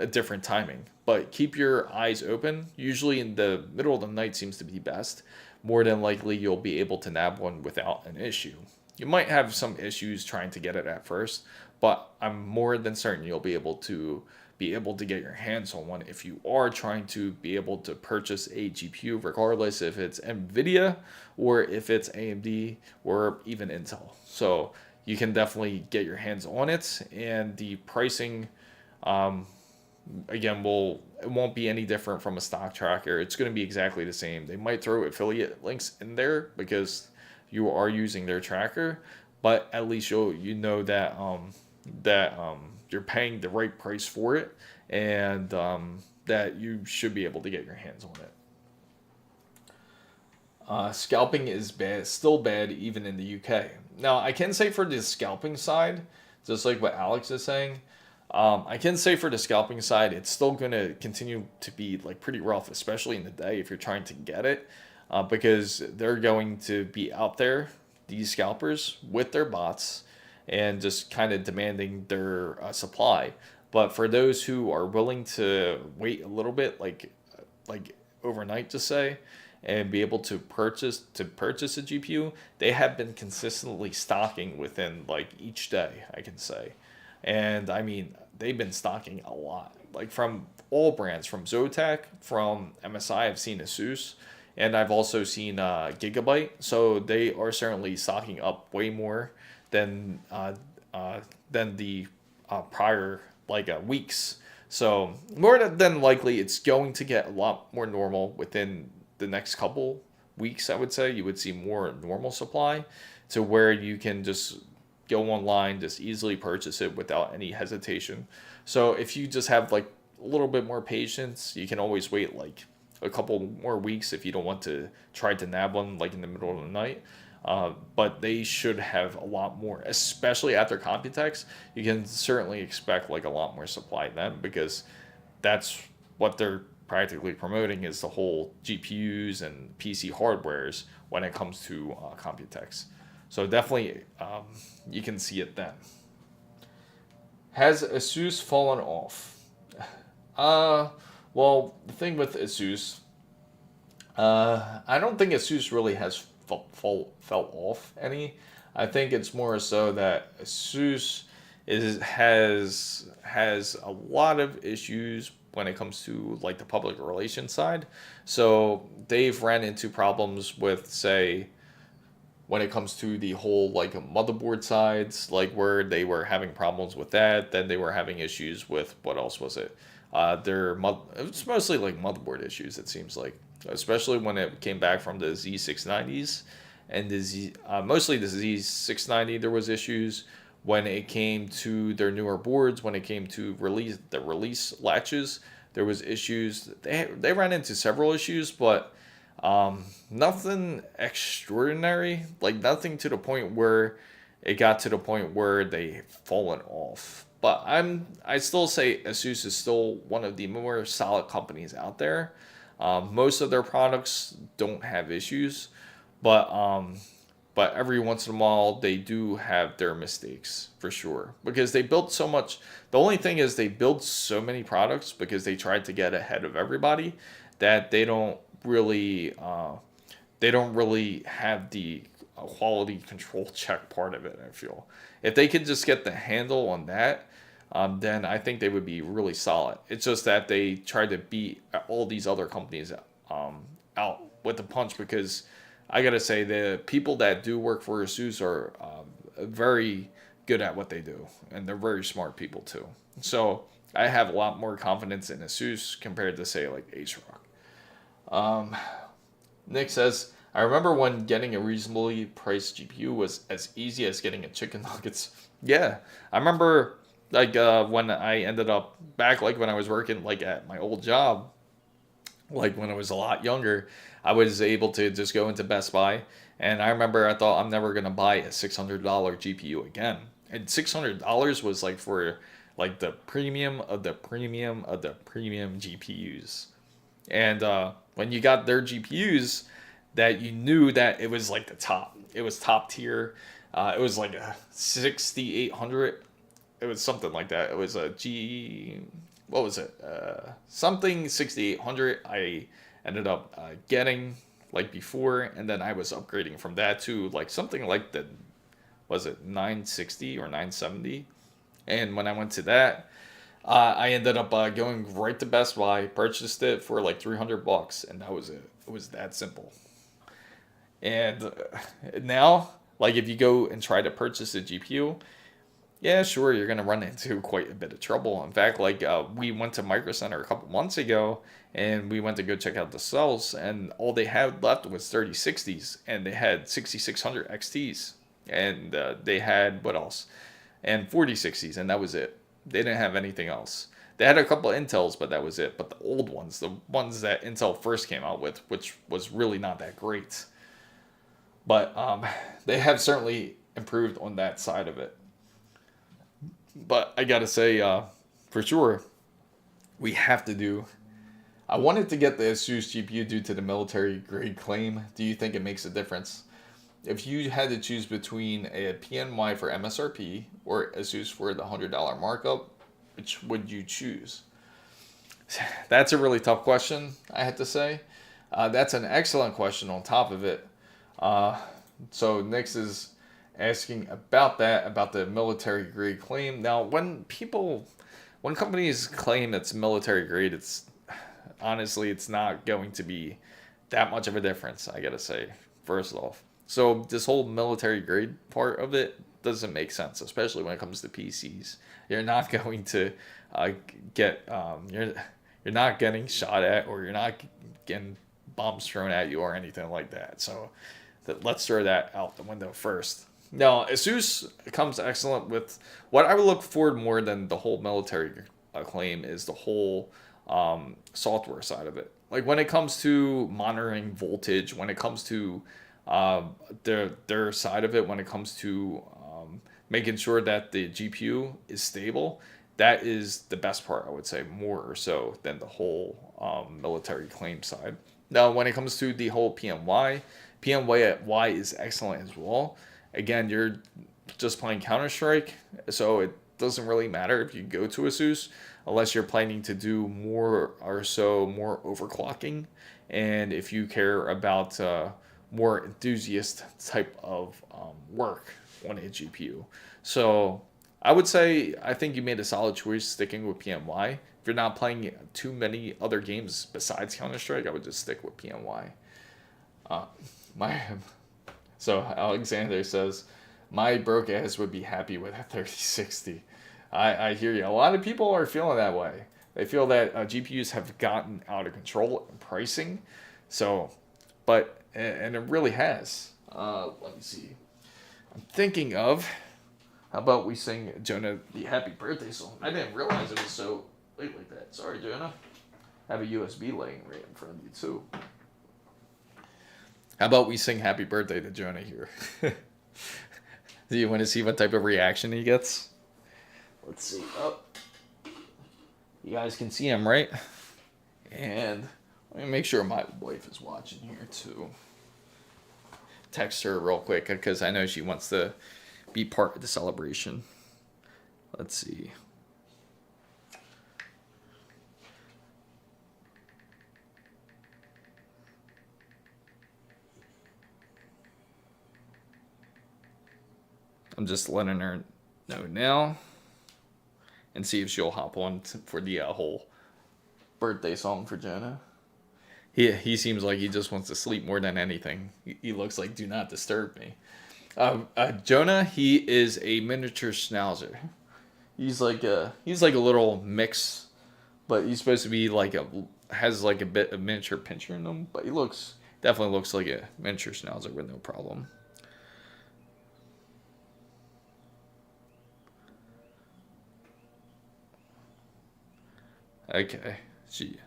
different timing, but keep your eyes open. Usually in the middle of the night seems to be best. More than likely you'll be able to nab one without an issue. You might have some issues trying to get it at first, but I'm more than certain you'll be able to get your hands on one if you are trying to be able to purchase a GPU, regardless if it's NVIDIA or if it's AMD or even Intel. So you can definitely get your hands on it, and the pricing, again, it won't be any different from a stock tracker. It's going to be exactly the same. They might throw affiliate links in there because you are using their tracker, but at least you know that you're paying the right price for it, and that you should be able to get your hands on it. Scalping is still bad even in the UK. Now, I can say for the scalping side, just like what Alex is saying, I can say for the scalping side, it's still going to continue to be like pretty rough, especially in the day if you're trying to get it, because they're going to be out there, these scalpers, with their bots, and just kind of demanding their supply. But for those who are willing to wait a little bit, like overnight to say, and be able to purchase a GPU, they have been consistently stocking within like each day, I can say. And I mean, they've been stocking a lot, like from all brands, from Zotac, from MSI, I've seen ASUS, and I've also seen Gigabyte. So they are certainly stocking up way more than the prior weeks. So more than likely, it's going to get a lot more normal within the next couple weeks. I would say you would see more normal supply to where you can just go online, just easily purchase it without any hesitation. So if you just have like a little bit more patience, you can always wait like a couple more weeks if you don't want to try to nab one like in the middle of the night. But they should have a lot more, especially after Computex. You can certainly expect like a lot more supply then, because that's what they're practically promoting, is the whole GPUs and PC hardwares when it comes to Computex. So definitely you can see it then. Has ASUS fallen off? Well, the thing with ASUS, I don't think ASUS really has fell off any. I think it's more so that ASUS has a lot of issues when it comes to like the public relations side. So they've ran into problems with, say, when it comes to the whole like motherboard sides, like where they were having problems with that. Then they were having issues with, what else was it? It's mostly like motherboard issues, it seems like, especially when it came back from the Z690s and mostly the Z690. There was issues when it came to their newer boards. When it came to release latches, there was issues. They ran into several issues, but nothing extraordinary, like nothing to the point where it got to the point where they fallen off. But I still say ASUS is still one of the more solid companies out there. Most of their products don't have issues, but every once in a while they do have their mistakes for sure, because they built so much. The only thing is they build so many products because they tried to get ahead of everybody, that they don't really have the quality control check part of it. I feel if they could just get the handle on that, then I think they would be really solid. It's just that they tried to beat all these other companies out with the punch, because I gotta say the people that do work for ASUS are very good at what they do, and they're very smart people too. So I have a lot more confidence in ASUS compared to, say, like ASRock. Nick says, I remember when getting a reasonably priced GPU was as easy as getting a chicken nuggets. Yeah, I remember like when I ended up back, like when I was working like at my old job, like when I was a lot younger, I was able to just go into Best Buy, and I remember I thought I'm never gonna buy a $600 GPU again, and $600 was like for like the premium of the premium of the premium GPUs, and when you got their GPUs, that you knew that it was like the top, it was top tier. It was like a 6800. It was something like that. It was a what was it? Something 6800. I ended up getting like before, and then I was upgrading from that to like something like the, was it 960 or 970? And when I went to that, I ended up going right to Best Buy, purchased it for like $300, and that was it. It was that simple. And now, like if you go and try to purchase a GPU, yeah, sure, you're gonna run into quite a bit of trouble. In fact, like we went to Micro Center a couple months ago, and we went to go check out the cells, and all they had left was 3060s, and they had 6600 XTs, and they had what else? And 4060s, and that was it. They didn't have anything else. They had a couple of Intels, but that was it. But the old ones, the ones that Intel first came out with, which was really not that great. But they have certainly improved on that side of it. But I gotta say, for sure, we have to do. I wanted to get the ASUS GPU due to the military grade claim. Do you think it makes a difference? If you had to choose between a PNY for MSRP or ASUS for the $100 markup, which would you choose? That's a really tough question, I have to say. That's an excellent question on top of it. So Nix is asking about that, about the military grade claim. Now, when companies claim it's military grade, it's honestly, it's not going to be that much of a difference, I gotta say, first off. So this whole military grade part of it doesn't make sense, especially when it comes to PCs. You're not going to you're not getting shot at, or you're not getting bombs thrown at you or anything like that. So let's throw that out the window first. Now, ASUS comes excellent with what I would look forward more than the whole military claim is the whole software side of it. Like when it comes to monitoring voltage, when it comes to their side of it, when it comes to making sure that the GPU is stable, that is the best part, I would say, more or so than the whole military claim side. Now, when it comes to the whole PNY is excellent as well. Again, you're just playing Counter-Strike, so it doesn't really matter if you go to ASUS, unless you're planning to do more overclocking, and if you care about more enthusiast type of work on a GPU. So I would say I think you made a solid choice sticking with PNY. If you're not playing too many other games besides Counter-Strike, I would just stick with PNY. So Alexander says, my broke ass would be happy with a 3060. I hear you. A lot of people are feeling that way. They feel that GPUs have gotten out of control in pricing. So, and it really has. Let me see. I'm thinking of, how about we sing Jonah the happy birthday song? I didn't realize it was so late like that. Sorry, Jonah. I have a USB laying right in front of you, too. How about we sing happy birthday to Jonah here? Do you want to see what type of reaction he gets? Let's see. Oh, you guys can see him, right? And let me make sure my wife is watching here, too. Text her real quick, because I know she wants to be part of the celebration. Let's see. I'm just letting her know now, and see if she'll hop on for the whole birthday song for Jonah. He seems like he just wants to sleep more than anything. He looks like do not disturb me. Jonah, he is a miniature schnauzer. He's like a little mix, but he's supposed to be has like a bit of miniature pincher in him. But he definitely looks like a miniature schnauzer with no problem. Okay, gee.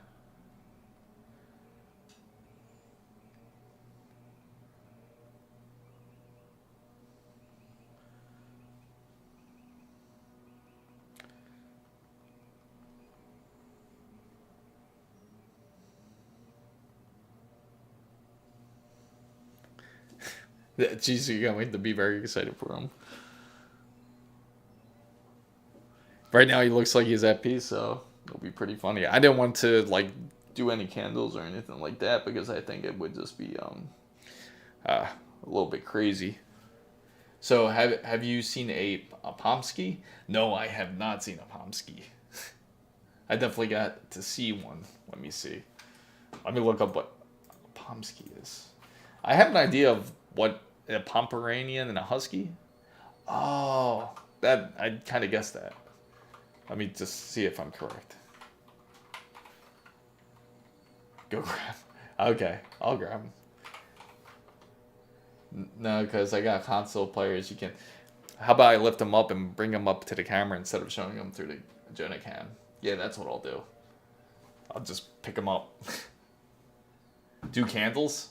Jeez, you're going to be very excited for him. Right now, he looks like he's at peace, so it'll be pretty funny. I didn't want to do any candles or anything like that because I think it would just be a little bit crazy. So have you seen a Pomsky? No, I have not seen a Pomsky. I definitely got to see one. Let me see. Let me look up what a Pomsky is. I have an idea of what a Pomeranian and a Husky. Oh, that I kind of guessed that. Let me just see if I'm correct. Go grab. Okay, I'll grab them. No, because I got console players. You can. How about I lift them up and bring them up to the camera instead of showing them through the Jonah cam? Yeah, that's what I'll do. I'll just pick them up. Do candles?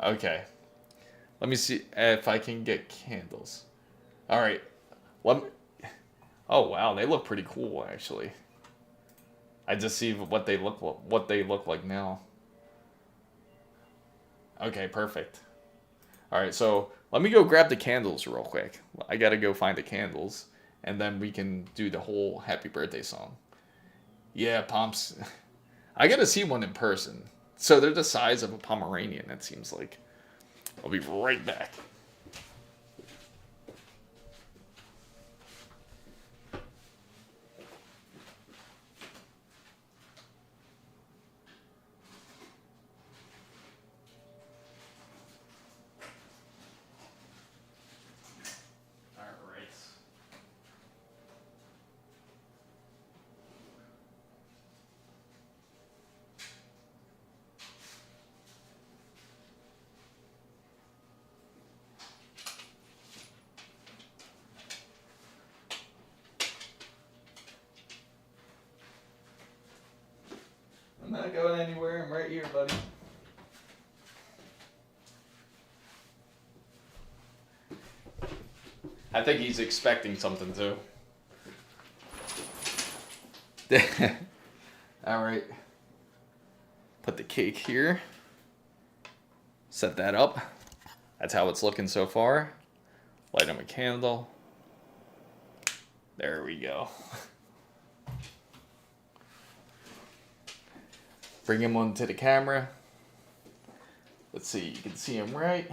Okay. Let me see if I can get candles. All right. Oh wow, they look pretty cool actually. I just see what they look like now. Okay, perfect. All right, so let me go grab the candles real quick. I gotta go find the candles, and then we can do the whole happy birthday song. Yeah, Pomps. I gotta see one in person. So they're the size of a Pomeranian, it seems like. I'll be right back. I'm not going anywhere. I'm right here, buddy. I think he's expecting something too. All right. Put the cake here. Set that up. That's how it's looking so far. Light him a candle. There we go. Bring him onto the camera. Let's see, you can see him right.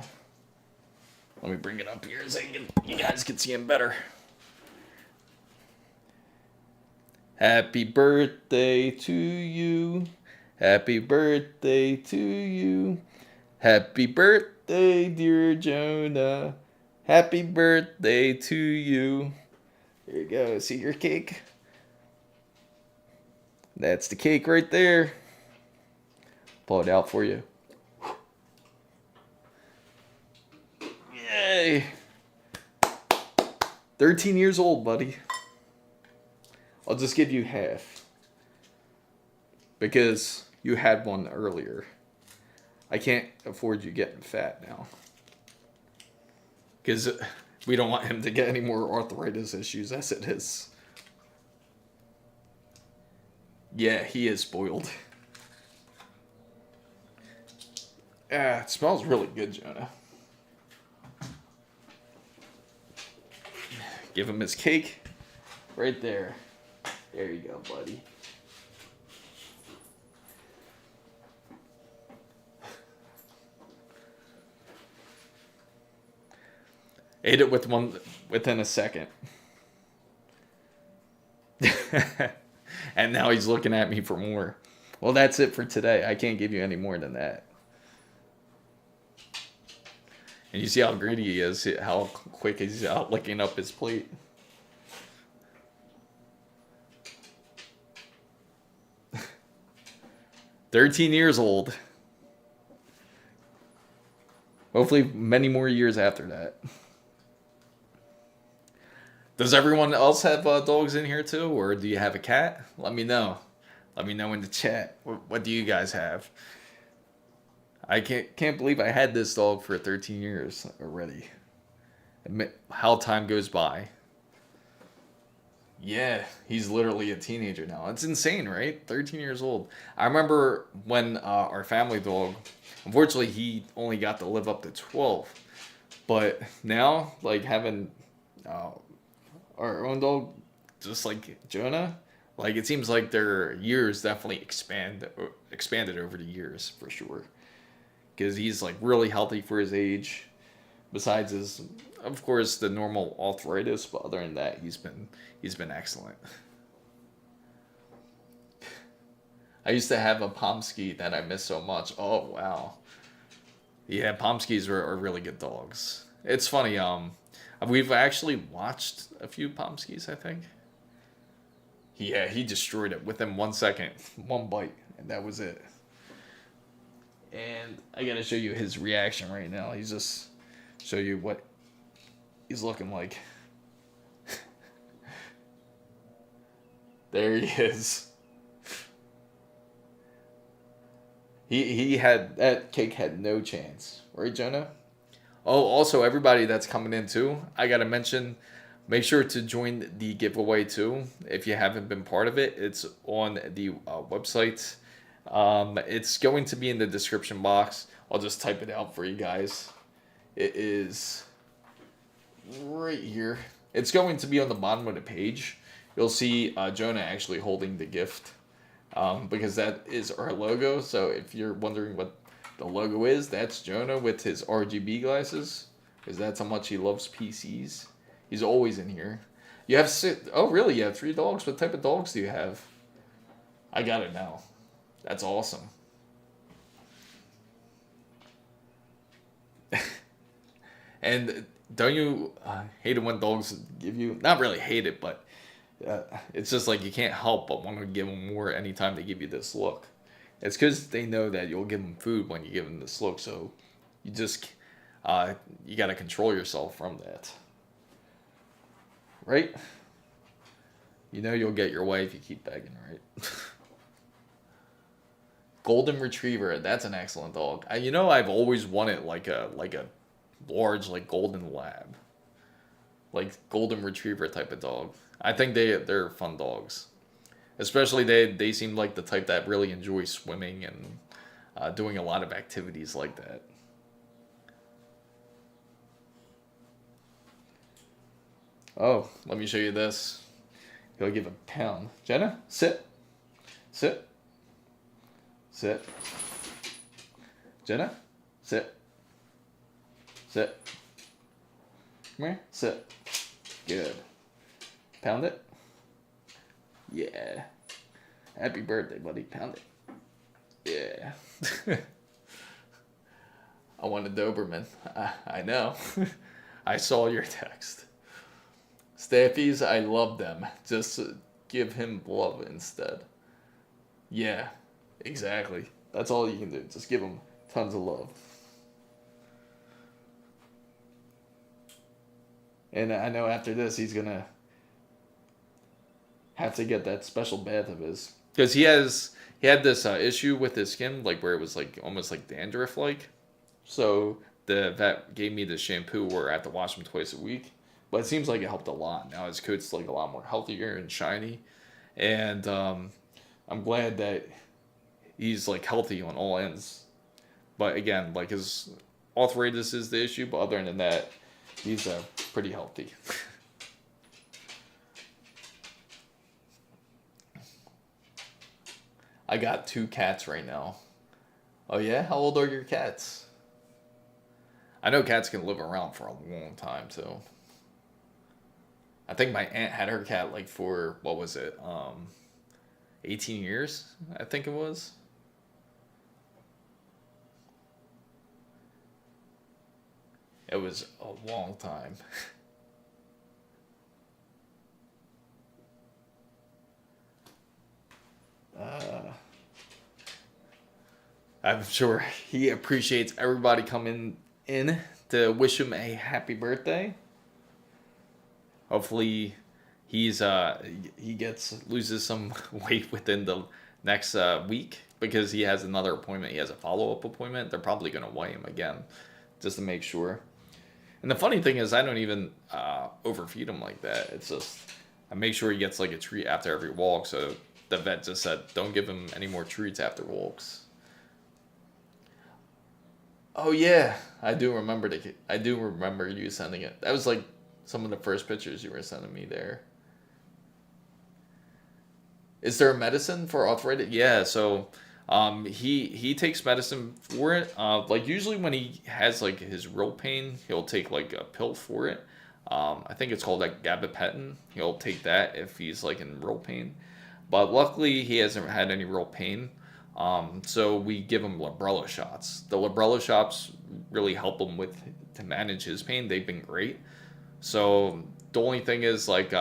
Let me bring it up here so you guys can see him better. Happy birthday to you. Happy birthday to you. Happy birthday birthday, dear Jonah. Happy birthday to you. There you go. See your cake? That's the cake right there. Pull it out for you. Yay. 13 years old, buddy. I'll just give you half. Because you had one earlier. I can't afford you getting fat now. Because we don't want him to get any more arthritis issues as it is. Yeah, he is spoiled. Ah, it smells really good, Jonah. Give him his cake. Right there. There you go, buddy. Ate it within a second. And now he's looking at me for more. Well, that's it for today. I can't give you any more than that. And you see how greedy he is, how quick he's out licking up his plate. "13 years old. Hopefully many more years after that. Does everyone else have dogs in here too? Or do you have a cat? Let me know. Let me know in the chat. What do you guys have? I can't believe I had this dog for 13 years already. Admit how time goes by. Yeah, he's literally a teenager now. It's insane, right? 13 years old. I remember when our family dog, unfortunately, he only got to live up to 12. But now, like having our own dog, just like Jonah, like it seems like their years definitely expanded over the years for sure. Because he's like really healthy for his age. Besides his, of course, the normal arthritis, but other than that, he's been excellent. I used to have a Pomsky that I miss so much. Oh wow, yeah, Pomskys are really good dogs. It's funny. We've actually watched a few Pomskys, I think. Yeah, he destroyed it within 1 second, one bite, and that was it. And I gotta show you his reaction right now. He's just show you what he's looking like. There he is. He had, that cake had no chance, right, Jonah? Oh, also everybody that's coming in too, I gotta mention, make sure to join the giveaway too if you haven't been part of it. It's on the website. It's going to be in the description box. I'll just type it out for you guys. It is right here. It's going to be on the bottom of the page. You'll see Jonah actually holding the gift because that is our logo. So if you're wondering what the logo is, that's Jonah with his RGB glasses, because that's how much he loves PCs. He's always in here. You have oh really? You have 3 dogs? What type of dogs do you have? I got it now. That's awesome. And don't you hate it when dogs give you, not really hate it, but it's just like you can't help but want to give them more anytime they give you this look. It's because they know that you'll give them food when you give them this look, so you just, you got to control yourself from that. Right? You know you'll get your way if you keep begging, right? Golden Retriever, that's an excellent dog. You know, I've always wanted like a large like golden lab, like golden retriever type of dog. I think they're fun dogs, especially they seem like the type that really enjoy swimming and doing a lot of activities like that. Oh, let me show you this. He'll give a pound. Jenna, sit, sit. Sit. Jenna, sit. Sit. Come here, sit. Good. Pound it. Yeah. Happy birthday, buddy. Pound it. Yeah. I want a Doberman. I know. I saw your text. Staffies, I love them. Just give him love instead. Yeah, exactly. That's all you can do. Just give him tons of love. And I know after this, he's going to have to get that special bath of his. Because he had this issue with his skin, like where it was like almost like dandruff like. So the vet gave me the shampoo where I have to wash him twice a week. But it seems like it helped a lot. Now his coat's like a lot more healthier and shiny. And I'm glad that he's like healthy on all ends. But again, like his arthritis is the issue. But other than that, he's pretty healthy. I got 2 cats right now. Oh yeah? How old are your cats? I know cats can live around for a long time too. I think my aunt had her cat like for, what was it? 18 years, I think it was. It was a long time. I'm sure he appreciates everybody coming in to wish him a happy birthday. Hopefully he loses some weight within the next week, because he has another appointment. He has a follow-up appointment. They're probably going to weigh him again just to make sure. And the funny thing is, I don't even overfeed him like that. It's just I make sure he gets like a treat after every walk. So the vet just said, don't give him any more treats after walks. Oh yeah, I do remember you sending it. That was like some of the first pictures you were sending me there. Is there a medicine for arthritis? Yeah, so he takes medicine for it. Like usually when he has like his real pain, he'll take like a pill for it. I think it's called like gabapentin. He'll take that if he's like in real pain. But luckily he hasn't had any real pain. So we give him Librela shots. The Librela shots really help him to manage his pain. They've been great. So the only thing is like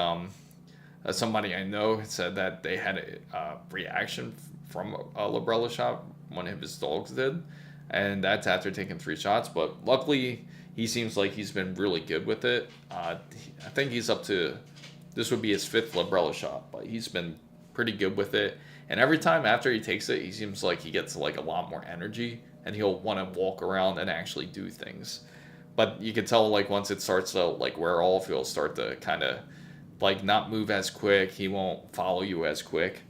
somebody I know said that they had a reaction from a Librela shot. One of his dogs did, and that's after taking 3 shots. But luckily he seems like he's been really good with it. I think he's up to, this would be his 5th Librela shot, but he's been pretty good with it. And every time after he takes it, he seems like he gets like a lot more energy, and he'll want to walk around and actually do things. But you can tell like once it starts to like wear off, he'll start to kind of like not move as quick. He won't follow you as quick.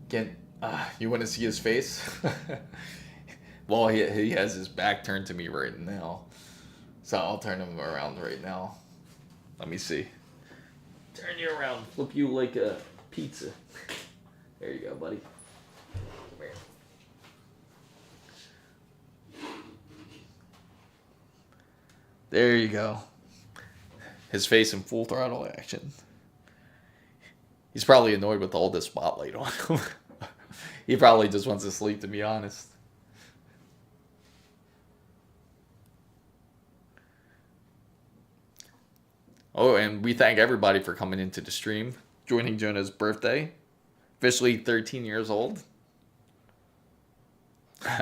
Again, you want to see his face? Well, he has his back turned to me right now, so I'll turn him around right now. Let me see. Turn you around. Flip you like a pizza. There you go, buddy. Come here. There you go. His face in full throttle action. He's probably annoyed with all this spotlight on him. He probably just wants to sleep, to be honest. Oh, and we thank everybody for coming into the stream, joining Jonah's birthday. Officially 13 years old.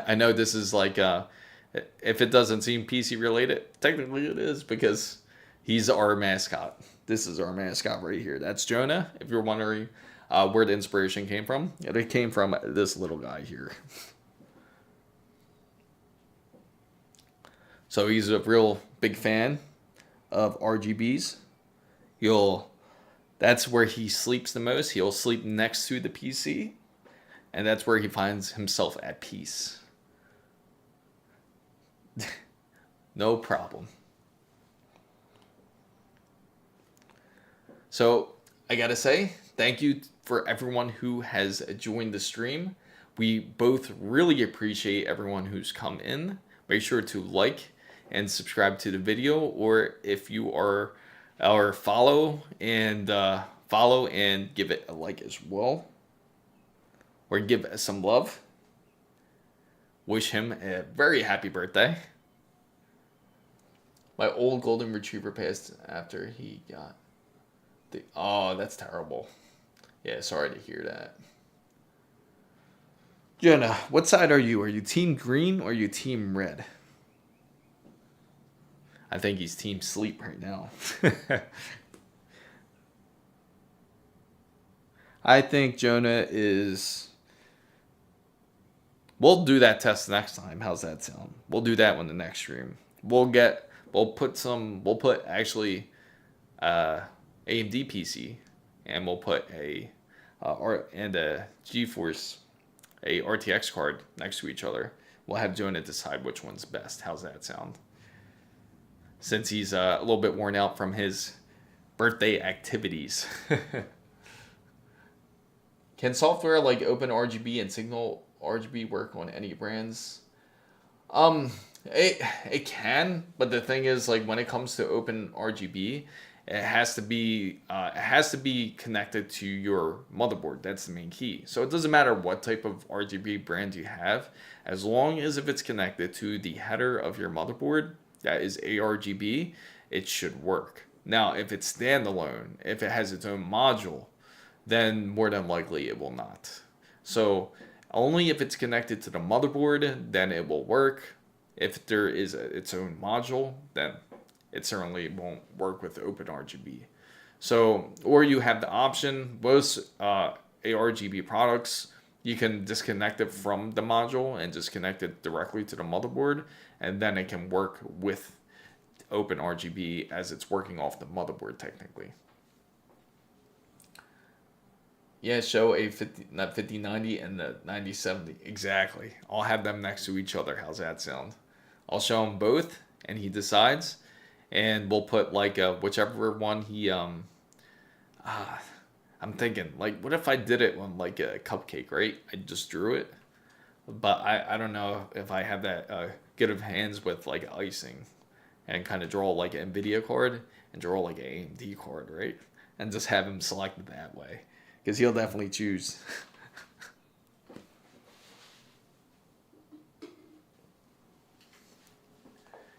I know this is like, if it doesn't seem PC related, technically it is, because he's our mascot. This is our mascot right here. That's Jonah, if you're wondering where the inspiration came from. It came from this little guy here. So he's a real big fan of RGBs. That's where he sleeps the most. He'll sleep next to the PC, and that's where he finds himself at peace. No problem. So I gotta say, thank you for everyone who has joined the stream. We both really appreciate everyone who's come in. Make sure to like and subscribe to the video, or if you are our follow and give it a like as well. or give some love. Wish him a very happy birthday. My old golden retriever passed after he got the... Oh, that's terrible. Yeah, sorry to hear that. Jonah, what side are you? Are you team green or are you team red? I think he's team sleep right now. I think Jonah is... We'll do that test next time. How's that sound? We'll do that one the next stream. We'll put actually AMD PC, and we'll put a GeForce, a RTX card next to each other. We'll have Jonah decide which one's best. How's that sound? Since he's a little bit worn out from his birthday activities. Can software like OpenRGB and Signal RGB work on any brands? It can, but the thing is, like, when it comes to OpenRGB, it has to be connected to your motherboard. That's the main key. So it doesn't matter what type of RGB brand you have, as long as if it's connected to the header of your motherboard, that is ARGB, it should work. Now, if it's standalone, if it has its own module, then more than likely it will not. So only if it's connected to the motherboard, then it will work. If there is its own module, then it certainly won't work with OpenRGB. So, or you have the option, most ARGB products, you can disconnect it from the module and just connect it directly to the motherboard, and then it can work with OpenRGB as it's working off the motherboard technically. Yeah, show a 5090 and the 9070. Exactly. I'll have them next to each other. How's that sound? I'll show him both, and he decides. And we'll put like whichever one he I'm thinking, like, what if I did it on like a cupcake, right? I just drew it, but I don't know if I have that good of hands with like icing, and kind of draw like an NVIDIA card and draw like an AMD card, right? And just have him selected that way. Because he'll definitely choose.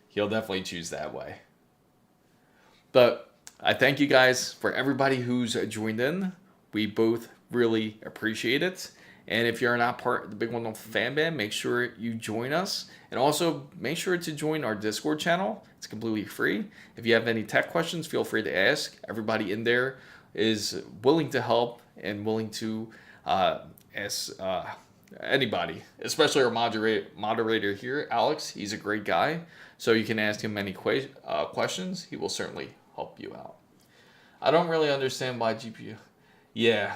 He'll definitely choose that way. But I thank you guys for everybody who's joined in. We both really appreciate it. And if you're not part of the Big One fan band, make sure you join us. And also make sure to join our Discord channel. It's completely free. If you have any tech questions, feel free to ask. Everybody in there is willing to help and willing to ask anybody, especially our moderator here, Alex. He's a great guy, so you can ask him any questions. He will certainly help you out. I don't really understand why GPU. Yeah,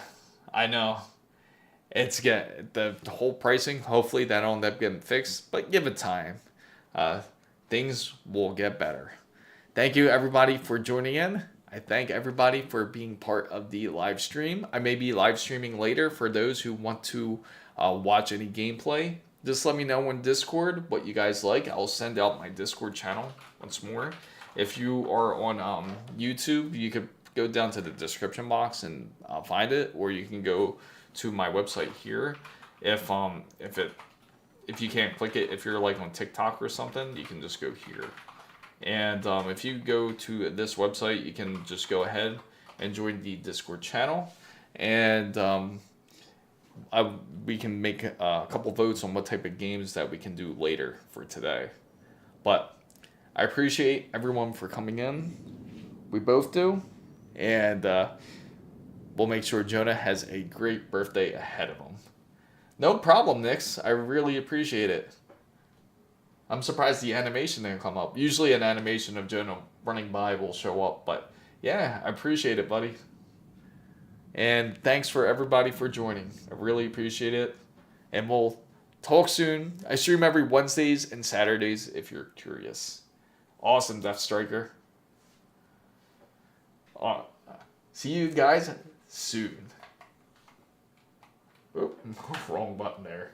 I know. It's the whole pricing. Hopefully that'll end up getting fixed, but give it time. Things will get better. Thank you everybody for joining in. I thank everybody for being part of the live stream. I may be live streaming later for those who want to watch any gameplay. Just let me know on Discord what you guys like. I'll send out my Discord channel once more. If you are on YouTube, you could go down to the description box and find it, or you can go to my website here. If you can't click it, if you're like on TikTok or something, you can just go here. And if you go to this website, you can just go ahead and join the Discord channel. And we can make a couple votes on what type of games that we can do later for today. But I appreciate everyone for coming in. We both do. And we'll make sure Jonah has a great birthday ahead of him. No problem, Nix. I really appreciate it. I'm surprised the animation didn't come up. Usually an animation of Jonah running by will show up, but yeah, I appreciate it, buddy. And thanks for everybody for joining. I really appreciate it. And we'll talk soon. I stream every Wednesdays and Saturdays if you're curious. Awesome, Death Striker. See you guys soon. Oh, wrong button there.